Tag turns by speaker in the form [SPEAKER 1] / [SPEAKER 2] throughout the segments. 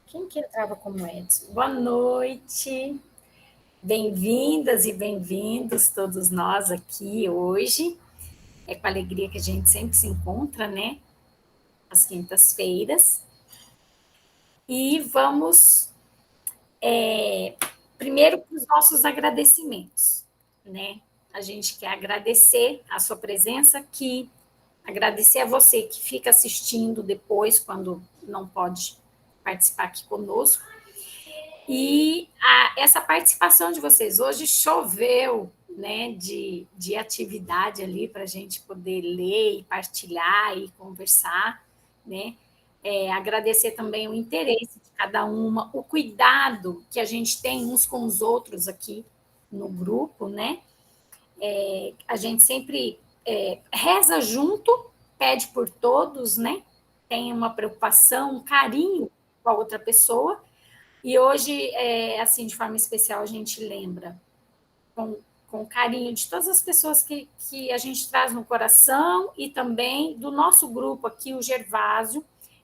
[SPEAKER 1] Quem que entrava como Edson? Boa noite, bem-vindas e bem-vindos todos nós aqui hoje. É com alegria que a gente sempre se encontra, né? Às quintas-feiras. E vamos primeiro para os nossos agradecimentos, né? A gente quer agradecer a sua presença aqui, agradecer a você que fica assistindo depois, quando não pode participar aqui conosco. E essa participação de vocês, hoje choveu, né, de atividade ali para a gente poder ler e partilhar e conversar, né? Agradecer também o interesse de cada uma, o cuidado que a gente tem uns com os outros aqui no grupo, né? A gente sempre reza junto, pede por todos, né? Tem uma preocupação, um carinho com a outra pessoa. E hoje, assim, de forma especial, a gente lembra com carinho de todas as pessoas que a gente traz no coração e também do nosso grupo aqui, o Gervásio,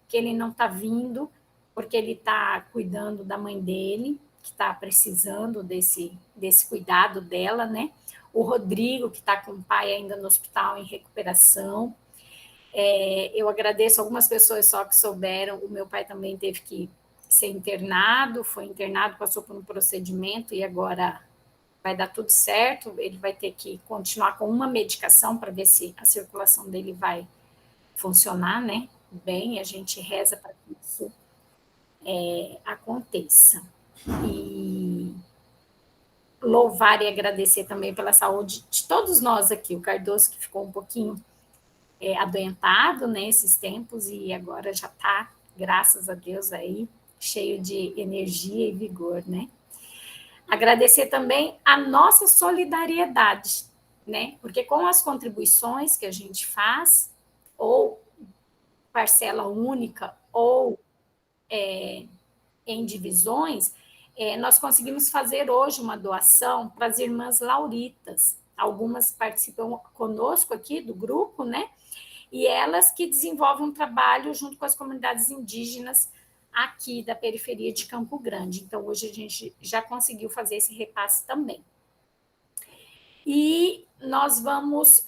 [SPEAKER 1] que ele não está vindo, porque ele está cuidando da mãe dele, que está precisando desse cuidado dela, né? O Rodrigo, que está com o pai ainda no hospital em recuperação. Eu agradeço algumas pessoas só que souberam, o meu pai também teve que ser internado, foi internado, passou por um procedimento e agora vai dar tudo certo, ele vai ter que continuar com uma medicação para ver se a circulação dele vai funcionar, né? Bem, a gente reza para que isso aconteça. E louvar e agradecer também pela saúde de todos nós aqui, o Cardoso que ficou um pouquinho adoentado nesses tempos e agora já está, graças a Deus, aí cheio de energia e vigor, né? Agradecer também a nossa solidariedade, né? Porque com as contribuições que a gente faz, ou parcela única, ou em divisões, nós conseguimos fazer hoje uma doação para as irmãs lauritas. Algumas participam conosco aqui do grupo, né? E elas que desenvolvem um trabalho junto com as comunidades indígenas aqui da periferia de Campo Grande. Então, hoje a gente já conseguiu fazer esse repasse também. E nós vamos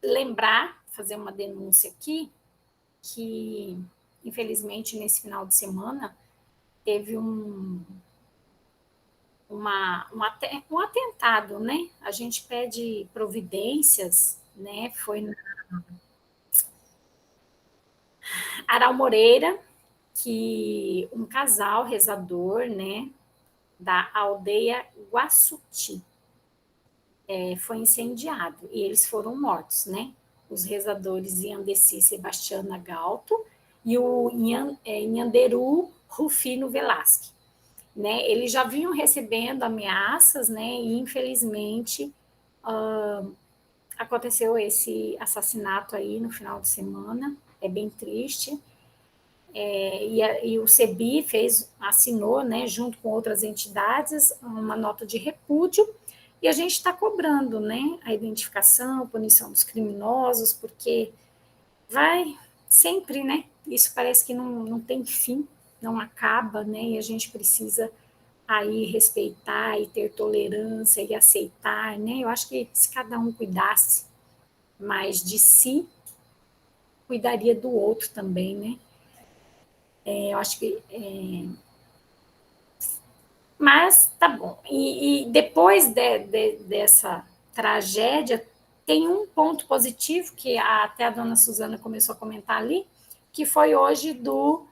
[SPEAKER 1] lembrar, fazer uma denúncia aqui, que, infelizmente, nesse final de semana, teve um atentado, né? A gente pede providências, né? Foi na Aral Moreira, que um casal rezador, né, da aldeia Guaçuti, foi incendiado e eles foram mortos, né? Os rezadores Yandeci Sebastiana Galto e o Nhanderu Rufino Velasque, né? Eles já vinham recebendo ameaças, né? E infelizmente aconteceu esse assassinato aí no final de semana. É bem triste. E o CEBI assinou, né, junto com outras entidades, uma nota de repúdio, e a gente está cobrando, né, a identificação, a punição dos criminosos, porque vai sempre, né, isso parece que não tem fim, não acaba, né, e a gente precisa aí respeitar e ter tolerância e aceitar, né, eu acho que se cada um cuidasse mais de si, cuidaria do outro também, né. Eu acho que mas tá bom. E depois dessa tragédia, tem um ponto positivo que até a dona Suzana começou a comentar ali, que foi hoje do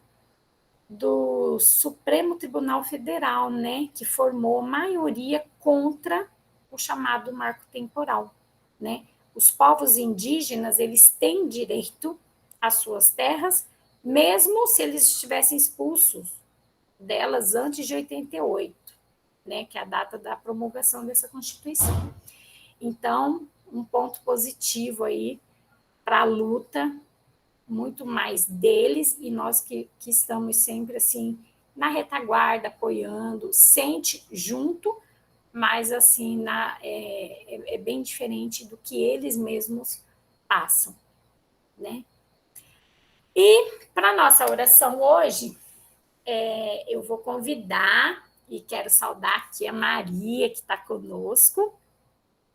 [SPEAKER 1] Supremo Tribunal Federal, né, que formou maioria contra o chamado marco temporal, né? Os povos indígenas, eles têm direito às suas terras, mesmo se eles estivessem expulsos delas antes de 88, né, que é a data da promulgação dessa Constituição. Então, um ponto positivo aí para a luta, muito mais deles, e nós que estamos sempre assim na retaguarda, apoiando, sente junto, mas assim é bem diferente do que eles mesmos passam, né? E para nossa oração hoje, eu vou convidar e quero saudar aqui a Maria, que está conosco.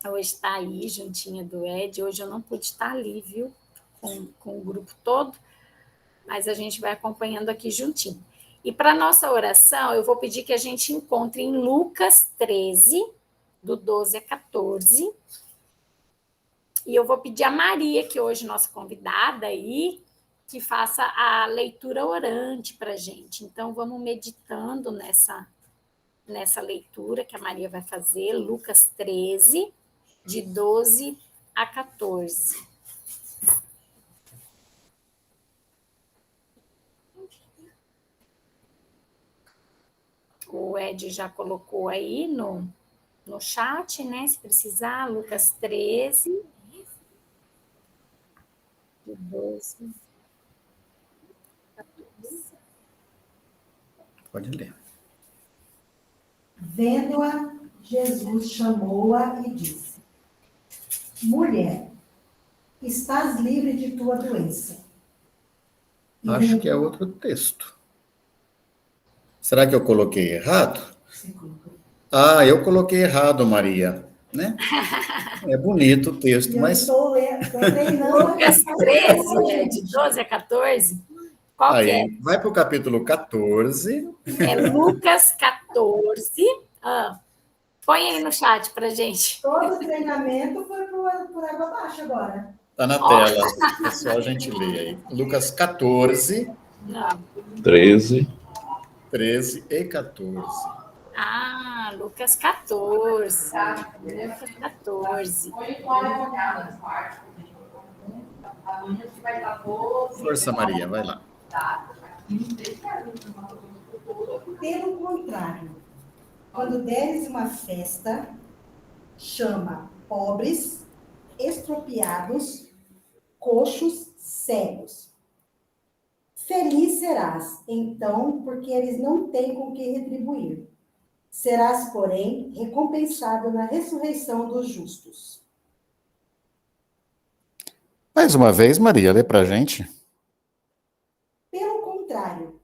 [SPEAKER 1] Hoje está aí, juntinha do Ed. Hoje eu não pude estar ali, viu? Com o grupo todo, mas a gente vai acompanhando aqui juntinho. E para a nossa oração, eu vou pedir que a gente encontre em Lucas 13, do 12 a 14. E eu vou pedir a Maria, que hoje é nossa convidada aí, que faça a leitura orante para a gente. Então, vamos meditando nessa leitura que a Maria vai fazer, Lucas 13, de 12 a 14. O Ed já colocou aí no chat, né? Se precisar, Lucas 13, de 12 a 14.
[SPEAKER 2] Pode ler.
[SPEAKER 3] Vendo-a, Jesus chamou-a e disse: Mulher, estás livre de tua doença.
[SPEAKER 2] Acho que é outro texto. Será que eu coloquei errado? Ah, eu coloquei errado, Maria, né? É bonito o texto, mas...
[SPEAKER 3] Estou treinando.
[SPEAKER 1] Lucas 13, de 12 a 14. Qual que é?
[SPEAKER 2] Aí, vai para o capítulo 14.
[SPEAKER 1] É Lucas 14. Põe aí no chat para gente.
[SPEAKER 3] Todo o treinamento foi por água abaixo agora.
[SPEAKER 2] Está na tela. É só a gente ler aí. Lucas 14.
[SPEAKER 1] Não.
[SPEAKER 4] 13.
[SPEAKER 2] 13 e 14.
[SPEAKER 1] Lucas 14. Lucas 14.
[SPEAKER 2] Força, Maria, vai lá.
[SPEAKER 3] Pelo contrário, quando deres uma festa, chama pobres, estropiados, coxos, cegos. Feliz serás, então, porque eles não têm com que retribuir. Serás, porém, recompensado na ressurreição dos justos.
[SPEAKER 2] Mais uma vez, Maria, lê para a gente.
[SPEAKER 3] Pelo contrário,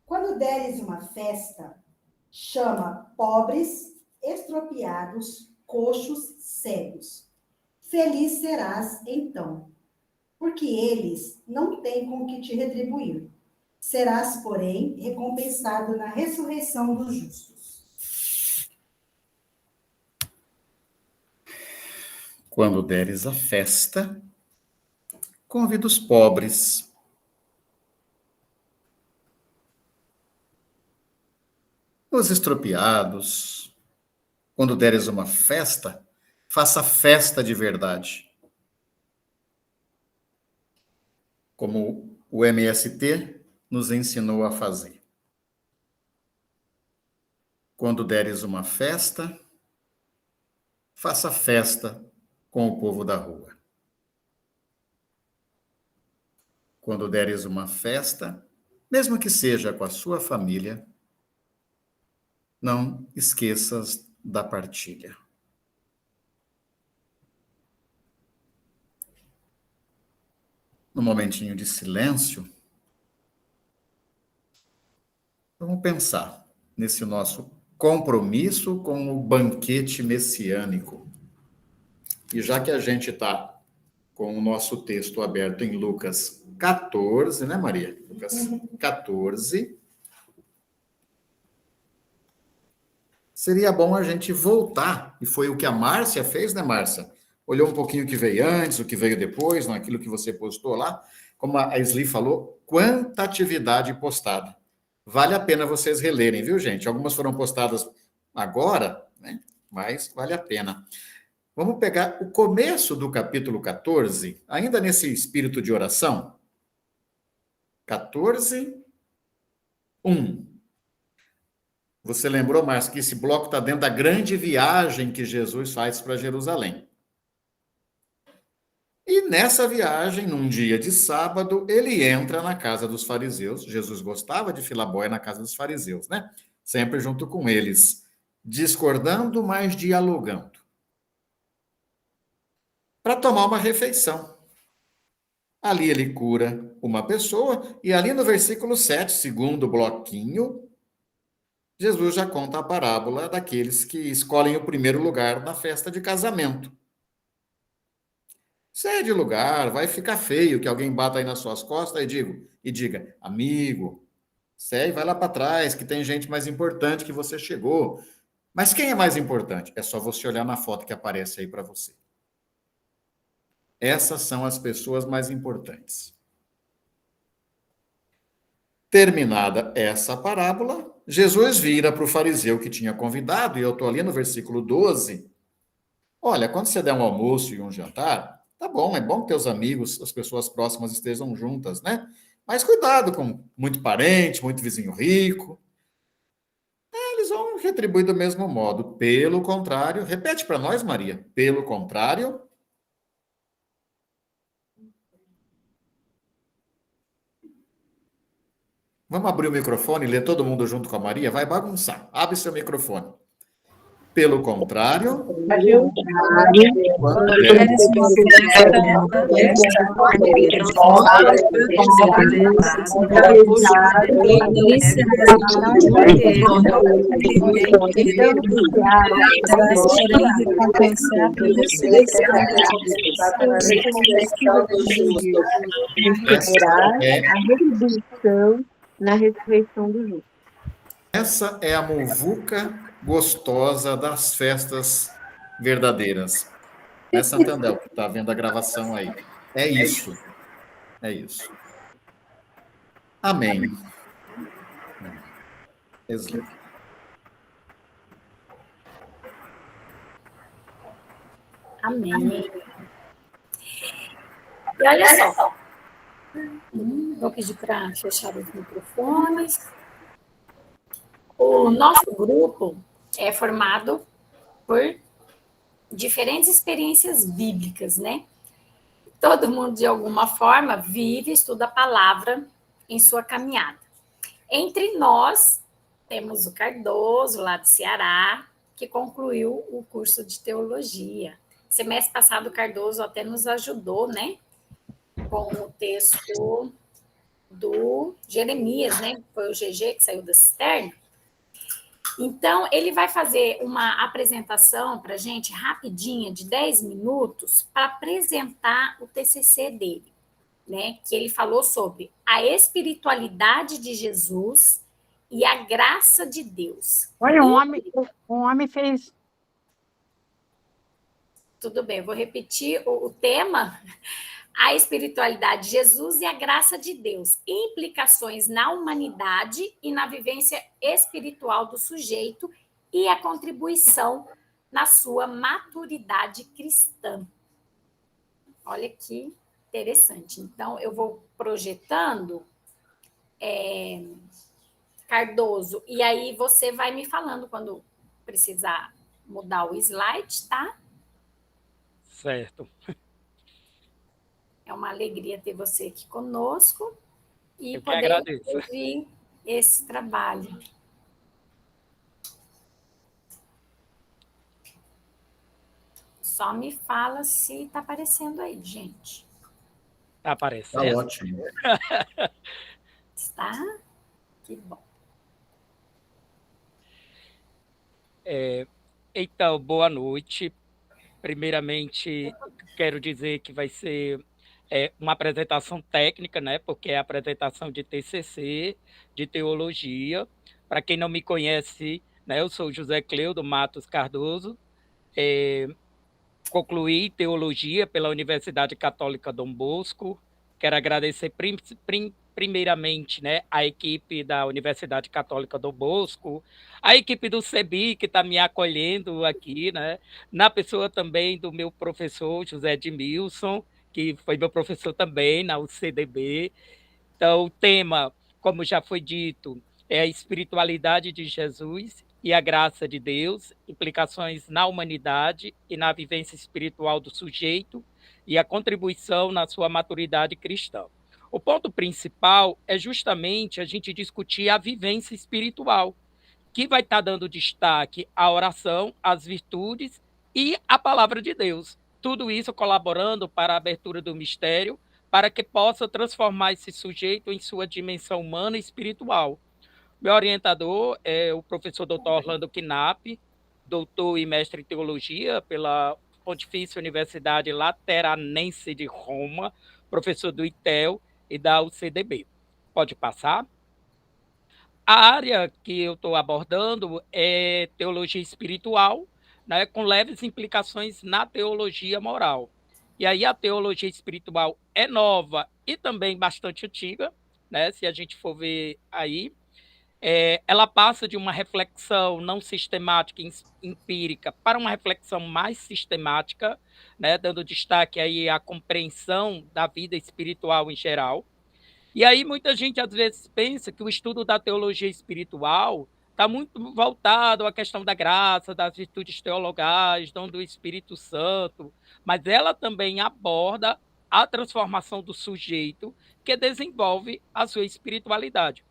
[SPEAKER 3] quando deres uma festa, chama pobres, estropiados, coxos, cegos. Feliz serás, então, porque eles não têm com que te retribuir. Serás, porém, recompensado na ressurreição dos justos.
[SPEAKER 2] Quando deres a festa, convida os pobres, os estropiados. Quando deres uma festa, faça festa de verdade. Como o MST nos ensinou a fazer. Quando deres uma festa, faça festa com o povo da rua. Quando deres uma festa, mesmo que seja com a sua família, não esqueças da partilha. Num momentinho de silêncio, vamos pensar nesse nosso compromisso com o banquete messiânico. E já que a gente está com o nosso texto aberto em Lucas 14, né, Maria? Lucas 14. Seria bom a gente voltar, e foi o que a Márcia fez, né, Márcia? Olhou um pouquinho o que veio antes, o que veio depois, naquilo que você postou lá. Como a Sli falou, quanta atividade postada. Vale a pena vocês relerem, viu, gente? Algumas foram postadas agora, né? Mas vale a pena. Vamos pegar o começo do capítulo 14, ainda nesse espírito de oração. 14, 1. Você lembrou, Márcio, que esse bloco está dentro da grande viagem que Jesus faz para Jerusalém. E nessa viagem, num dia de sábado, ele entra na casa dos fariseus. Jesus gostava de filabóia na casa dos fariseus, né? Sempre junto com eles, discordando, mas dialogando. Para tomar uma refeição. Ali ele cura uma pessoa, e ali no versículo 7, segundo bloquinho, Jesus já conta a parábola daqueles que escolhem o primeiro lugar na festa de casamento. Cede lugar, vai ficar feio que alguém bata aí nas suas costas e diga, amigo, cede, vai lá para trás, que tem gente mais importante que você chegou. Mas quem é mais importante? É só você olhar na foto que aparece aí para você. Essas são as pessoas mais importantes. Terminada essa parábola, Jesus vira para o fariseu que tinha convidado, e eu estou ali no versículo 12. Olha, quando você der um almoço e um jantar, tá bom, é bom que teus amigos, as pessoas próximas estejam juntas, né? Mas cuidado com muito parente, muito vizinho rico. Eles vão retribuir do mesmo modo. Pelo contrário, repete para nós, Maria. Pelo contrário, vamos abrir o microfone e ler todo mundo junto com a Maria? Vai bagunçar. Abre seu microfone. Pelo contrário, quando
[SPEAKER 4] na ressurreição do justo.
[SPEAKER 2] essa é a muvuca gostosa das festas verdadeiras. Né, Santandel, que está vendo a gravação aí. É isso. É isso. Amém. Esli.
[SPEAKER 1] Amém. E olha só. Vou pedir para fechar os microfones. O nosso grupo é formado por diferentes experiências bíblicas, né? Todo mundo, de alguma forma, vive e estuda a palavra em sua caminhada. Entre nós, temos o Cardoso, lá do Ceará, que concluiu o curso de teologia. Semestre passado, o Cardoso até nos ajudou, né? Com o texto do Jeremias, né? Foi o GG que saiu da cisterna. Então, ele vai fazer uma apresentação para a gente rapidinha, de 10 minutos, para apresentar o TCC dele, né? Que ele falou sobre a espiritualidade de Jesus e a graça de Deus.
[SPEAKER 4] Olha, um homem fez.
[SPEAKER 1] Tudo bem, eu vou repetir o tema. A espiritualidade de Jesus e a graça de Deus, implicações na humanidade e na vivência espiritual do sujeito e a contribuição na sua maturidade cristã. Olha que interessante. Então, eu vou projetando, Cardoso, e aí você vai me falando quando precisar mudar o slide, tá?
[SPEAKER 5] Certo.
[SPEAKER 1] É uma alegria ter você aqui conosco e
[SPEAKER 5] Eu que
[SPEAKER 1] poder
[SPEAKER 5] agradeço.
[SPEAKER 1] ouvir esse trabalho. Só me fala se está aparecendo aí, gente.
[SPEAKER 5] Tá
[SPEAKER 2] Está
[SPEAKER 5] aparecendo?
[SPEAKER 2] ótimo.
[SPEAKER 1] Está? Que bom.
[SPEAKER 5] Então, boa noite. Primeiramente, quero dizer que vai ser uma apresentação técnica, né? Porque é a apresentação de TCC, de teologia. Para quem não me conhece, né? Eu sou José Cleudo Matos Cardoso. Concluí teologia pela Universidade Católica Dom Bosco. Quero agradecer primeiramente, né, a equipe da Universidade Católica Dom Bosco, a equipe do CEBI, que está me acolhendo aqui, né, na pessoa também do meu professor José Edmilson, que foi meu professor também na UCDB. Então, o tema, como já foi dito, é a espiritualidade de Jesus e a graça de Deus, implicações na humanidade e na vivência espiritual do sujeito e a contribuição na sua maturidade cristã. O ponto principal é justamente a gente discutir a vivência espiritual, que vai estar dando destaque à oração, às virtudes e à palavra de Deus. Tudo isso colaborando para a abertura do mistério para que possa transformar esse sujeito em sua dimensão humana e espiritual. Meu orientador é o professor Dr. Orlando Knapp, doutor e mestre em teologia pela Pontifícia Universidade Lateranense de Roma, professor do ITEL e da UCDB. Pode passar? A área que eu estou abordando é teologia espiritual, né, com leves implicações na teologia moral. E aí a teologia espiritual é nova e também bastante antiga, né, se a gente for ver aí. Ela passa de uma reflexão não sistemática e empírica para uma reflexão mais sistemática, né, dando destaque aí à compreensão da vida espiritual em geral. E aí muita gente às vezes pensa que o estudo da teologia espiritual está muito voltado à questão da graça, das virtudes teologais, dom do Espírito Santo, mas ela também aborda a transformação do sujeito que desenvolve a sua espiritualidade.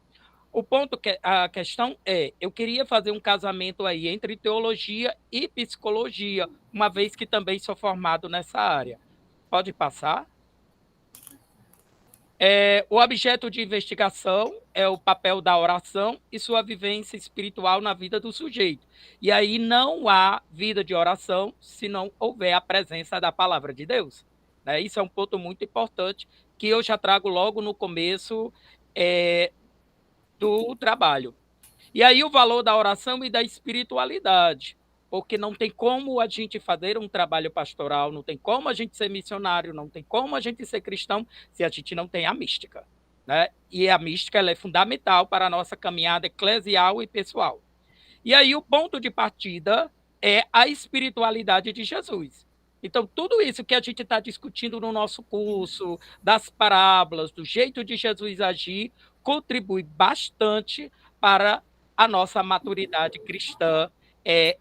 [SPEAKER 5] O ponto que a questão é, eu queria fazer um casamento aí entre teologia e psicologia, uma vez que também sou formado nessa área. Pode passar? O objeto de investigação é o papel da oração e sua vivência espiritual na vida do sujeito. E aí não há vida de oração se não houver a presença da palavra de Deus, né? Isso é um ponto muito importante que eu já trago logo no começo do trabalho. E aí o valor da oração e da espiritualidade, porque não tem como a gente fazer um trabalho pastoral, não tem como a gente ser missionário, não tem como a gente ser cristão se a gente não tem a mística, né? E a mística ela é fundamental para a nossa caminhada eclesial e pessoal. E aí o ponto de partida é a espiritualidade de Jesus. Então, tudo isso que a gente está discutindo no nosso curso, das parábolas, do jeito de Jesus agir, contribui bastante para a nossa maturidade cristã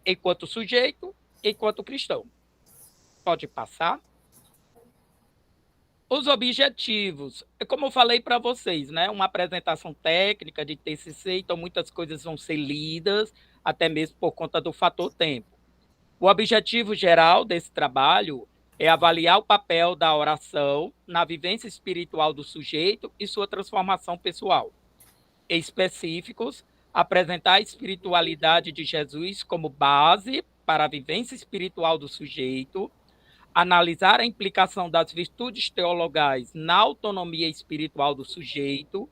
[SPEAKER 5] enquanto sujeito, enquanto cristão. Pode passar? Os objetivos, como eu falei para vocês, né? Uma apresentação técnica de TCC, então muitas coisas vão ser lidas, até mesmo por conta do fator tempo. O objetivo geral desse trabalho é avaliar o papel da oração na vivência espiritual do sujeito e sua transformação pessoal. Específicos, apresentar a espiritualidade de Jesus como base para a vivência espiritual do sujeito, analisar a implicação das virtudes teologais na autonomia espiritual do sujeito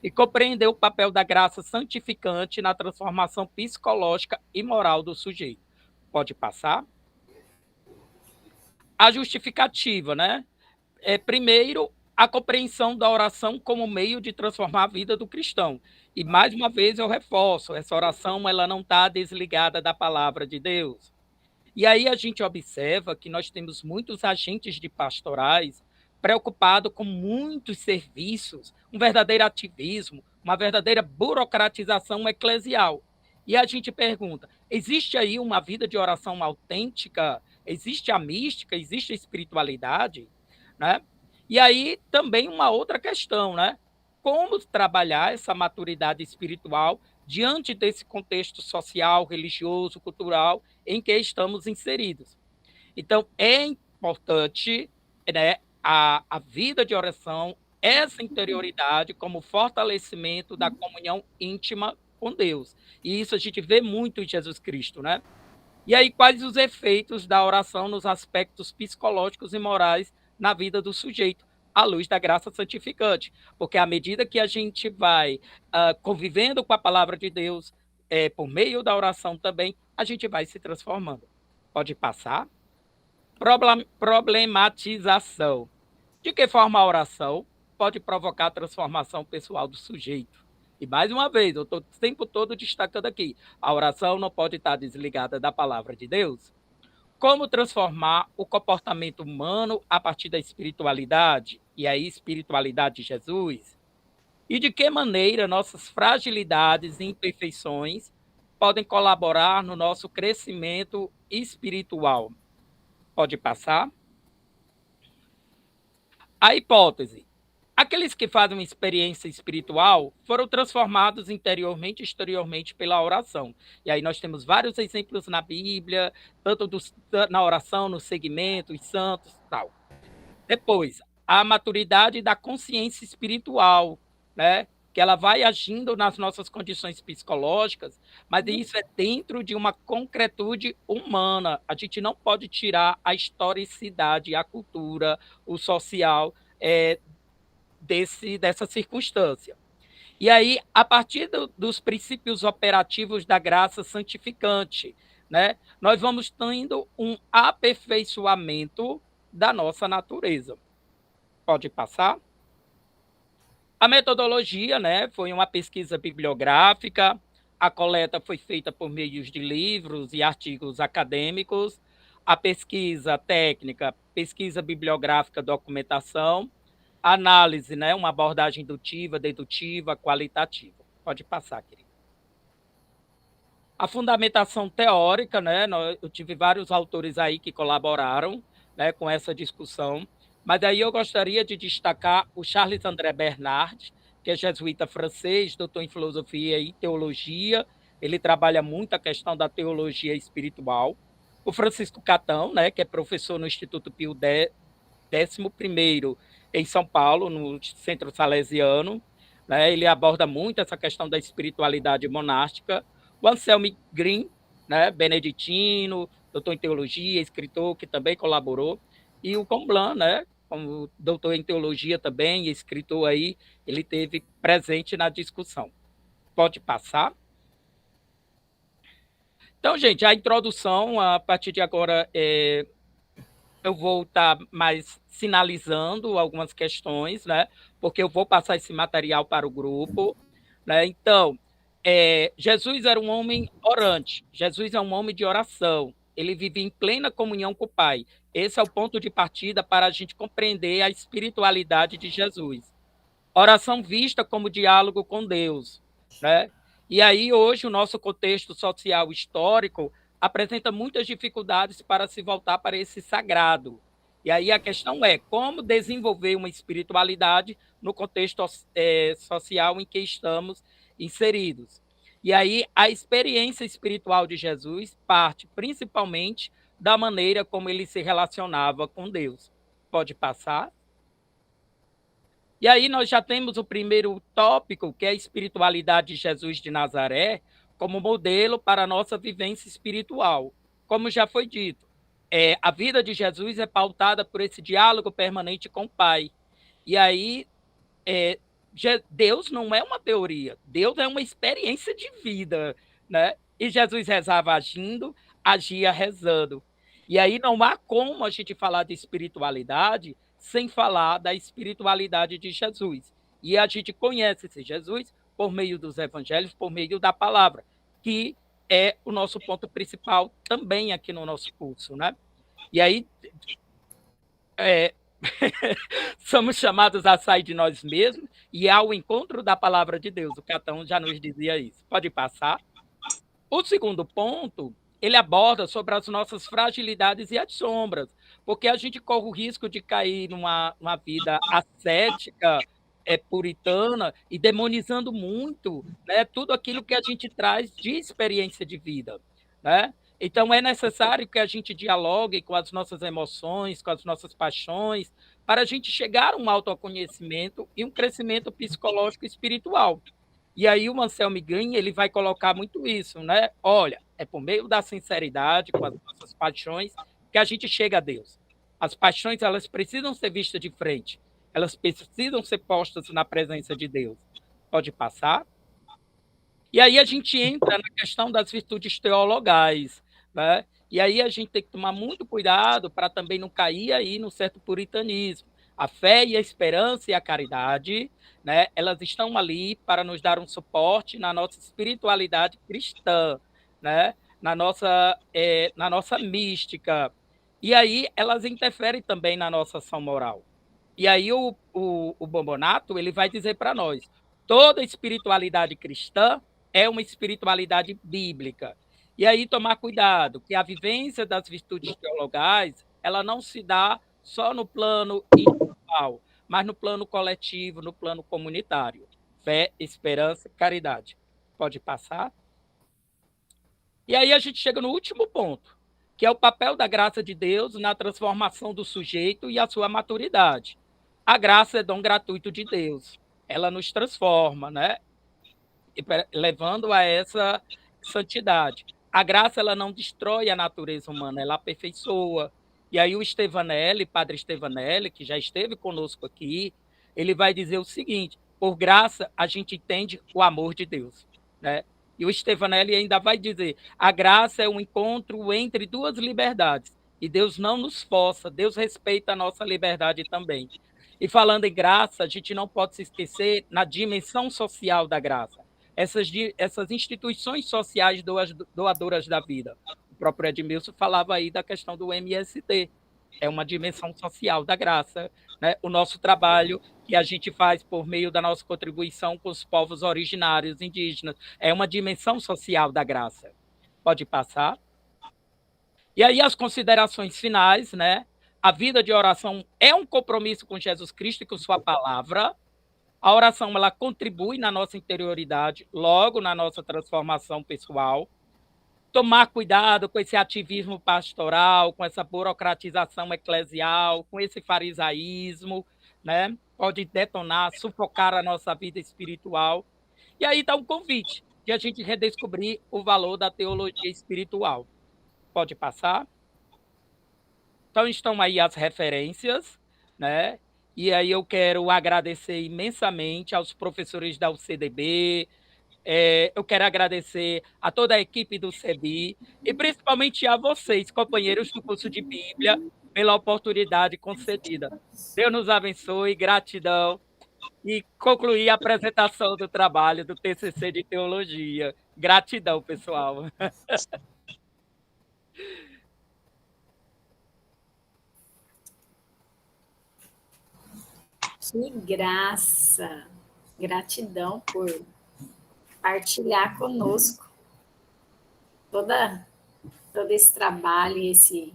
[SPEAKER 5] e compreender o papel da graça santificante na transformação psicológica e moral do sujeito. Pode passar? A justificativa, né? Primeiro, a compreensão da oração como meio de transformar a vida do cristão. E, mais uma vez, eu reforço, essa oração ela não está desligada da palavra de Deus. E aí a gente observa que nós temos muitos agentes de pastorais preocupados com muitos serviços, um verdadeiro ativismo, uma verdadeira burocratização eclesial. E a gente pergunta, existe aí uma vida de oração autêntica? Existe a mística? Existe a espiritualidade? Né? E aí também uma outra questão, né? Como trabalhar essa maturidade espiritual diante desse contexto social, religioso, cultural em que estamos inseridos. Então, é importante, né, a vida de oração, essa interioridade como fortalecimento da comunhão íntima com Deus. E isso a gente vê muito em Jesus Cristo, né? E aí, quais os efeitos da oração nos aspectos psicológicos e morais na vida do sujeito, à luz da graça santificante? Porque à medida que a gente vai convivendo com a palavra de Deus, por meio da oração também, a gente vai se transformando. Pode passar? Problematização. De que forma a oração pode provocar a transformação pessoal do sujeito? E mais uma vez, eu estou o tempo todo destacando aqui, a oração não pode estar desligada da palavra de Deus. Como transformar o comportamento humano a partir da espiritualidade, e aí espiritualidade de Jesus? E de que maneira nossas fragilidades e imperfeições podem colaborar no nosso crescimento espiritual? Pode passar? A hipótese. Aqueles que fazem uma experiência espiritual foram transformados interiormente e exteriormente pela oração. E aí nós temos vários exemplos na Bíblia, tanto na oração, no segmento, os santos e tal. Depois, a maturidade da consciência espiritual, né? Que ela vai agindo nas nossas condições psicológicas, mas isso é dentro de uma concretude humana. A gente não pode tirar a historicidade, a cultura, o social dessa circunstância. E aí, a partir dos princípios operativos da graça santificante, né, nós vamos tendo um aperfeiçoamento da nossa natureza. Pode passar? A metodologia, né, foi uma pesquisa bibliográfica, a coleta foi feita por meio de livros e artigos acadêmicos, a pesquisa técnica, pesquisa bibliográfica, documentação, análise, né, uma abordagem indutiva, dedutiva, qualitativa. Pode passar, querido. A fundamentação teórica, né, eu tive vários autores aí que colaboraram, né, com essa discussão, mas aí eu gostaria de destacar o Charles André Bernard, que é jesuíta francês, doutor em filosofia e teologia, ele trabalha muito a questão da teologia espiritual. O Francisco Catão, né, que é professor no Instituto Pio XI, em São Paulo, no Centro Salesiano, né, ele aborda muito essa questão da espiritualidade monástica. O Anselmo Green, né, beneditino, doutor em teologia, escritor, que também colaborou. E o Comblan, né, como doutor em teologia também, escritor aí, ele teve presente na discussão. Pode passar. Então, gente, a introdução, a partir de agora, eu vou estar mais sinalizando algumas questões, né, porque eu vou passar esse material para o grupo, né. Então, Jesus era um homem orante, Jesus é um homem de oração, ele vive em plena comunhão com o Pai. Esse é o ponto de partida para a gente compreender a espiritualidade de Jesus. Oração vista como diálogo com Deus, né? E aí, hoje, o nosso contexto social histórico apresenta muitas dificuldades para se voltar para esse sagrado. E aí a questão é como desenvolver uma espiritualidade no contexto social em que estamos inseridos. E aí a experiência espiritual de Jesus parte principalmente da maneira como ele se relacionava com Deus. Pode passar? E aí nós já temos o primeiro tópico, que é a espiritualidade de Jesus de Nazaré, como modelo para a nossa vivência espiritual. Como já foi dito, a vida de Jesus é pautada por esse diálogo permanente com o Pai. E aí, Deus não é uma teoria, Deus é uma experiência de vida, né? E Jesus rezava agindo, agia rezando. E aí não há como a gente falar de espiritualidade sem falar da espiritualidade de Jesus. E a gente conhece esse Jesus por meio dos evangelhos, por meio da palavra, que é o nosso ponto principal também aqui no nosso curso, né? E aí somos chamados a sair de nós mesmos e ao encontro da palavra de Deus. O Catão já nos dizia isso. Pode passar. O segundo ponto, ele aborda sobre as nossas fragilidades e as sombras, porque a gente corre o risco de cair numa vida ascética, puritana, e demonizando muito, né, tudo aquilo que a gente traz de experiência de vida, né? Então, é necessário que a gente dialogue com as nossas emoções, com as nossas paixões, para a gente chegar a um autoconhecimento e um crescimento psicológico e espiritual. E aí o Anselmo Green, ele vai colocar muito isso, né? Olha, é por meio da sinceridade, com as nossas paixões, que a gente chega a Deus. As paixões, elas precisam ser vistas de frente. Elas precisam ser postas na presença de Deus. Pode passar? E aí a gente entra na questão das virtudes teologais, né? E aí a gente tem que tomar muito cuidado para também não cair aí no certo puritanismo. A fé e a esperança e a caridade, né, elas estão ali para nos dar um suporte na nossa espiritualidade cristã, né, na nossa mística. E aí elas interferem também na nossa ação moral. E aí o Bombonato, ele vai dizer para nós, toda espiritualidade cristã é uma espiritualidade bíblica. E aí tomar cuidado, que a vivência das virtudes teologais, ela não se dá só no plano individual, mas no plano coletivo, no plano comunitário. Fé, esperança, caridade. Pode passar? E aí a gente chega no último ponto, que é o papel da graça de Deus na transformação do sujeito e a sua maturidade. A graça é dom gratuito de Deus. Ela nos transforma, né? Levando a essa santidade. A graça, ela não destrói a natureza humana, ela aperfeiçoa. E aí o Stevanelli, Padre Stevanelli, que já esteve conosco aqui, ele vai dizer o seguinte: por graça a gente entende o amor de Deus, né? E o Stevanelli ainda vai dizer: a graça é um encontro entre duas liberdades. E Deus não nos força, Deus respeita a nossa liberdade também. E falando em graça, a gente não pode se esquecer na dimensão social da graça. Essas instituições sociais doadoras da vida. O próprio Edmilson falava aí da questão do MST. É uma dimensão social da graça, né? O nosso trabalho que a gente faz por meio da nossa contribuição com os povos originários indígenas é uma dimensão social da graça. Pode passar. E aí as considerações finais, né? A vida de oração é um compromisso com Jesus Cristo e com sua palavra. A oração, ela contribui na nossa interioridade, logo na nossa transformação pessoal. Tomar cuidado com esse ativismo pastoral, com essa burocratização eclesial, com esse farisaísmo, né? Pode detonar, sufocar a nossa vida espiritual. E aí está um convite de a gente redescobrir o valor da teologia espiritual. Pode passar? Então estão aí as referências, né? E aí eu quero agradecer imensamente aos professores da UCDB, eu quero agradecer a toda a equipe do CEBI e principalmente a vocês, companheiros do curso de Bíblia, pela oportunidade concedida. Deus nos abençoe, gratidão. E concluir a apresentação do trabalho do TCC de Teologia. Gratidão, pessoal.
[SPEAKER 1] Que graça! Gratidão por partilhar conosco todo esse trabalho, esse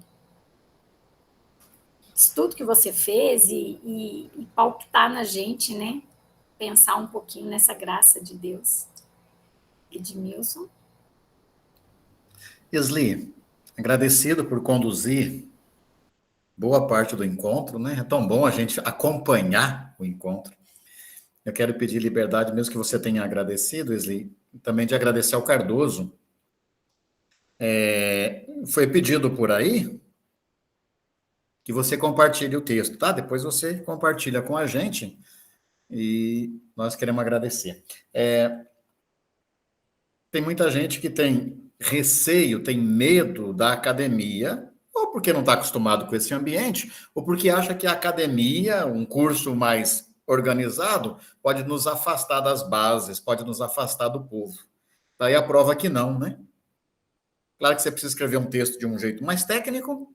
[SPEAKER 1] estudo que você fez e palpitar na gente, né? Pensar um pouquinho nessa graça de Deus. Edmilson.
[SPEAKER 2] Isli, agradecido por conduzir boa parte do encontro, né? É tão bom a gente acompanhar o encontro. Eu quero pedir liberdade, mesmo que você tenha agradecido, Isli, também de agradecer ao Cardoso. Foi pedido por aí que você compartilhe o texto, tá? Depois você compartilha com a gente e nós queremos agradecer. Tem muita gente que tem receio, tem medo da academia, ou porque não está acostumado com esse ambiente, ou porque acha que a academia, um curso mais organizado, pode nos afastar das bases, pode nos afastar do povo. Daí a prova que não, né? Claro que você precisa escrever um texto de um jeito mais técnico,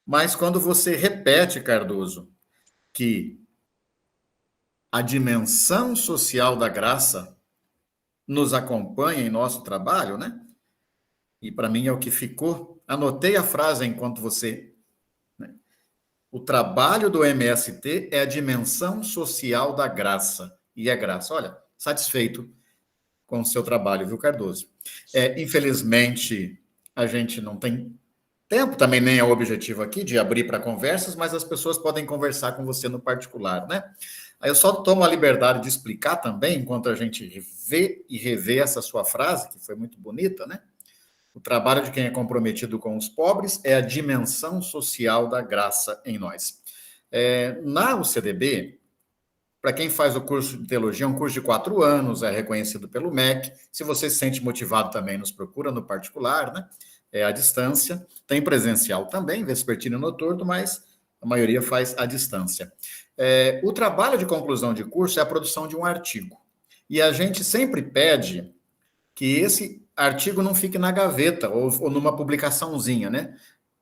[SPEAKER 2] mas quando você repete, Cardoso, que a dimensão social da graça nos acompanha em nosso trabalho, né? E para mim é o que ficou. Anotei a frase enquanto você... Né? O trabalho do MST é a dimensão social da graça. E é graça. Olha, satisfeito com o seu trabalho, viu, Cardoso? Infelizmente, a gente não tem tempo, também nem é o objetivo aqui de abrir para conversas, mas as pessoas podem conversar com você no particular, né? Aí eu só tomo a liberdade de explicar também, enquanto a gente vê e revê essa sua frase, que foi muito bonita, né? O trabalho de quem é comprometido com os pobres é a dimensão social da graça em nós. Na UCDB, para quem faz o curso de teologia, é um curso de 4 anos, é reconhecido pelo MEC. Se você se sente motivado também, nos procura no particular, né? É à distância. Tem presencial também, vespertino e noturno, mas a maioria faz à distância. O trabalho de conclusão de curso é a produção de um artigo. E a gente sempre pede que esse artigo não fique na gaveta ou numa publicaçãozinha, né?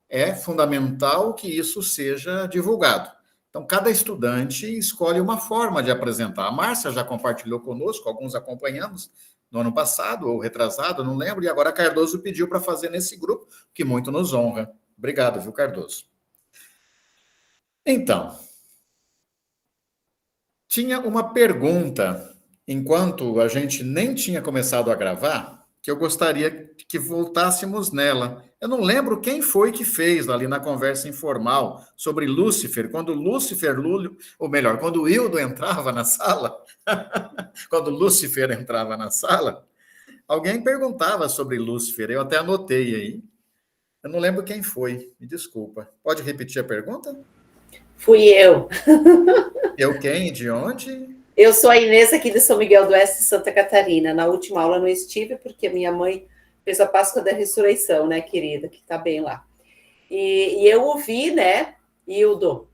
[SPEAKER 2] É fundamental que isso seja divulgado. Então, cada estudante escolhe uma forma de apresentar. A Márcia já compartilhou conosco, alguns acompanhamos no ano passado ou retrasado, não lembro, e agora a Cardoso pediu para fazer nesse grupo, que muito nos honra. Obrigado, viu, Cardoso? Então, tinha uma pergunta, enquanto a gente nem tinha começado a gravar, que eu gostaria que voltássemos nela. Eu não lembro quem foi que fez ali na conversa informal sobre Lúcifer, quando Lúcifer, ou melhor, quando o Hildo entrava na sala, quando Lúcifer entrava na sala, alguém perguntava sobre Lúcifer, eu até anotei aí. Eu não lembro quem foi, me desculpa. Pode repetir a pergunta?
[SPEAKER 6] Fui eu.
[SPEAKER 2] Eu quem? De onde?
[SPEAKER 6] Eu sou a Inês aqui de São Miguel do Oeste, Santa Catarina. Na última aula não estive, porque minha mãe fez a Páscoa da Ressurreição, né, querida, que está bem lá. E eu ouvi, né, Hildo,